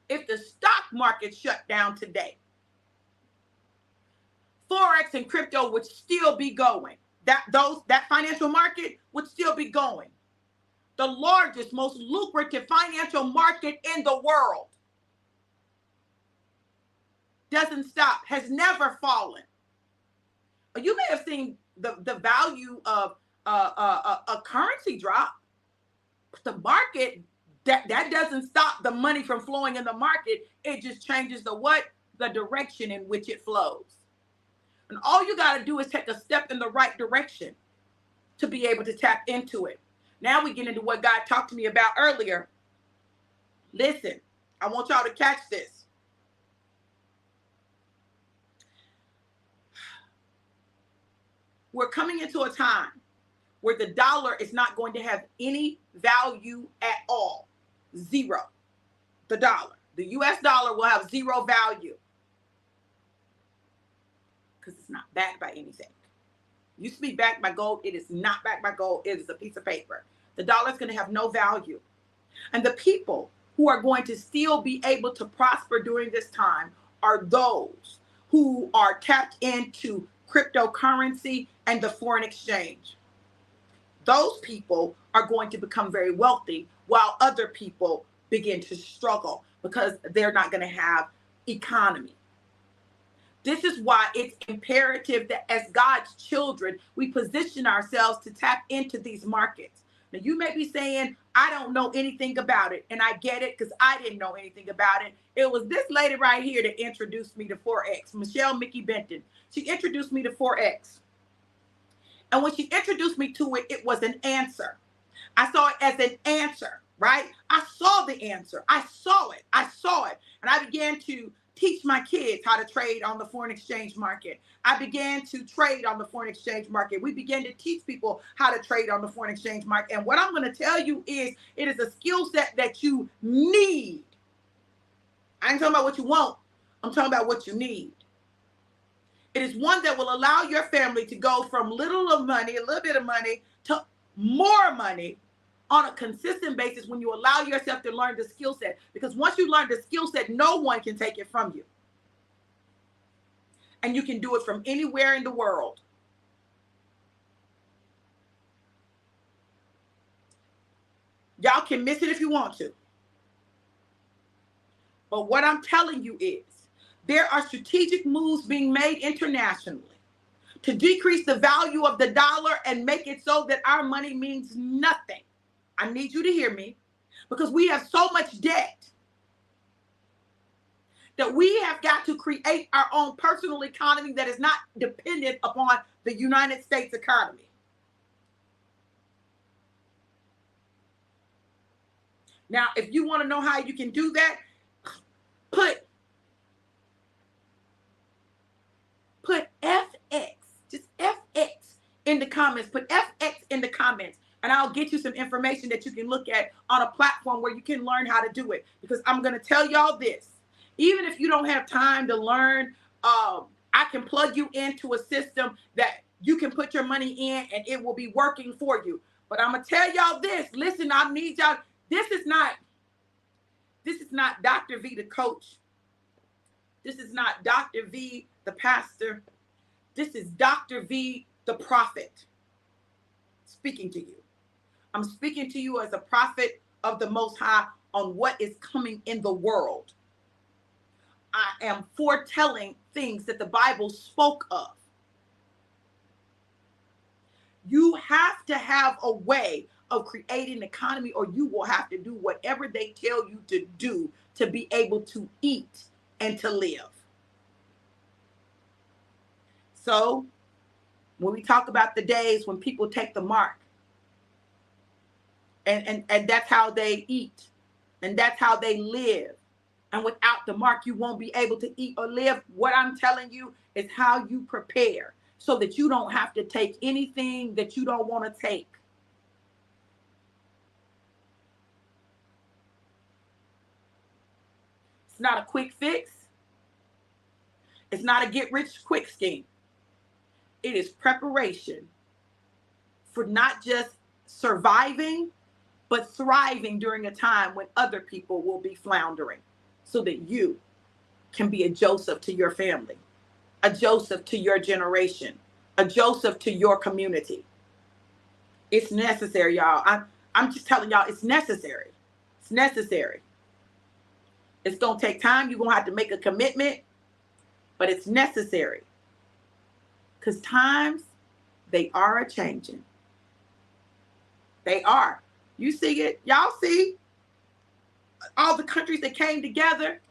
If the stock market shut down today, Forex and crypto would still be going. That financial market would still be going. The largest, most lucrative financial market in the world doesn't stop, has never fallen. You may have seen the value of a currency drop, but the market, that doesn't stop the money from flowing in the market. It just changes the direction in which it flows. And all you got to do is take a step in the right direction to be able to tap into it. Now we get into what God talked to me about earlier. Listen, I want y'all to catch this. We're coming into a time where the dollar is not going to have any value at all. Zero. The dollar. The US dollar will have zero value because it's not backed by anything. It used to be backed by gold. It is not backed by gold. It is a piece of paper. The dollar is going to have no value. And the people who are going to still be able to prosper during this time are those who are tapped into cryptocurrency and the foreign exchange. Those people are going to become very wealthy while other people begin to struggle because they're not going to have economy. This is why it's imperative that as God's children, we position ourselves to tap into these markets. Now, you may be saying, I don't know anything about it. And I get it because I didn't know anything about it. It was this lady right here that introduced me to Forex, Michelle Mickey Benton. She introduced me to Forex. And when she introduced me to it, it was an answer. I saw it as an answer, right? I saw the answer. I saw it. And I began to teach my kids how to trade on the foreign exchange market. I began to trade on the foreign exchange market. We began to teach people how to trade on the foreign exchange market. And what I'm going to tell you is it is a skill set that you need. I ain't talking about what you want. I'm talking about what you need. It is one that will allow your family to go from a little bit of money, to more money on a consistent basis when you allow yourself to learn the skill set. Because once you learn the skill set, no one can take it from you. And you can do it from anywhere in the world. Y'all can miss it if you want to. But what I'm telling you is there are strategic moves being made internationally to decrease the value of the dollar and make it so that our money means nothing. I need you to hear me, because we have so much debt that we have got to create our own personal economy that is not dependent upon the United States economy. Now, if you want to know how you can do that, put in the comments. Put FX in the comments, and I'll get you some information that you can look at on a platform where you can learn how to do it. Because I'm going to tell y'all this. Even if you don't have time to learn, I can plug you into a system that you can put your money in and it will be working for you. But I'm going to tell y'all this. Listen, I need y'all. This is not Dr. V, the coach. This is not Dr. V, the pastor. This is Dr. V, the prophet, speaking to you. I'm speaking to you as a prophet of the Most High on what is coming in the world. I am foretelling things that the Bible spoke of. You have to have a way of creating an economy, or you will have to do whatever they tell you to do to be able to eat and to live. So when we talk about the days when people take the mark, and that's how they eat, and that's how they live. And without the mark, you won't be able to eat or live. What I'm telling you is how you prepare so that you don't have to take anything that you don't want to take. It's not a quick fix. It's not a get-rich-quick scheme. It is preparation for not just surviving, but thriving during a time when other people will be floundering, so that you can be a Joseph to your family, a Joseph to your generation, a Joseph to your community. It's necessary, y'all. I'm just telling y'all, it's necessary. It's necessary. It's going to take time. You're going to have to make a commitment, but it's necessary. Because times, they are a-changing. They are. You see it. Y'all see all the countries that came together.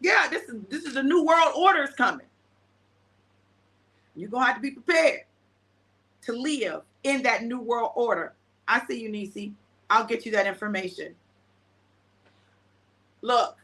Yeah, this is a new world order is coming. You're going to have to be prepared to live in that new world order. I see you, Nisi. I'll get you that information. Look,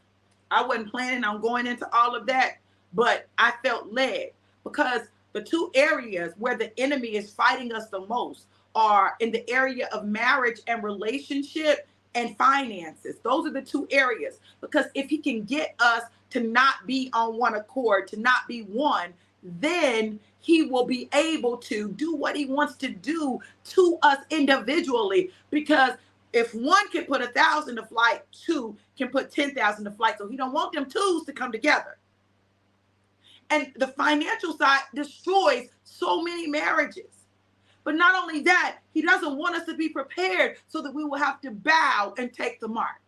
I wasn't planning on going into all of that, but I felt led, because the two areas where the enemy is fighting us the most are in the area of marriage and relationship and finances. Those are the two areas, because if he can get us to not be on one accord, to not be one, then he will be able to do what he wants to do to us individually. Because if one can put 1,000 to flight, two can put 10,000 to flight. So he don't want them twos to come together. And the financial side destroys so many marriages. But not only that, he doesn't want us to be prepared so that we will have to bow and take the mark.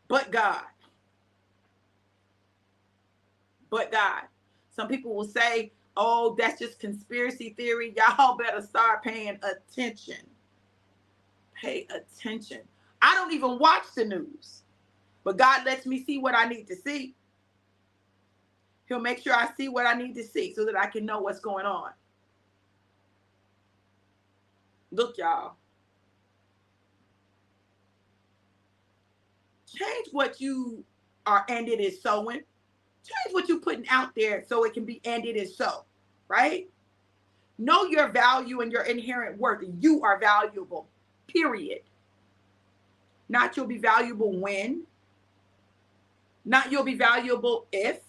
But God. But God. Some people will say, oh, that's just conspiracy theory. Y'all better start paying attention. Pay attention. I don't even watch the news, but God lets me see what I need to see. He'll make sure I see what I need to see so that I can know what's going on. Look, y'all. Change what you are, and it is sowing. Change what you're putting out there so it can be, and it is so, right? Know your value and your inherent worth. You are valuable, period. Not you'll be valuable when, not you'll be valuable if,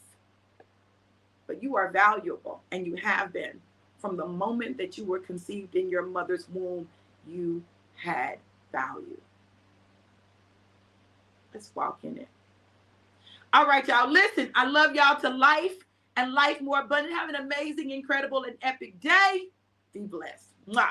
but you are valuable, and you have been. From the moment that you were conceived in your mother's womb, you had value. Let's walk in it. All right, y'all. Listen, I love y'all to life and life more abundant. Have an amazing, incredible, and epic day. Be blessed. Mwah.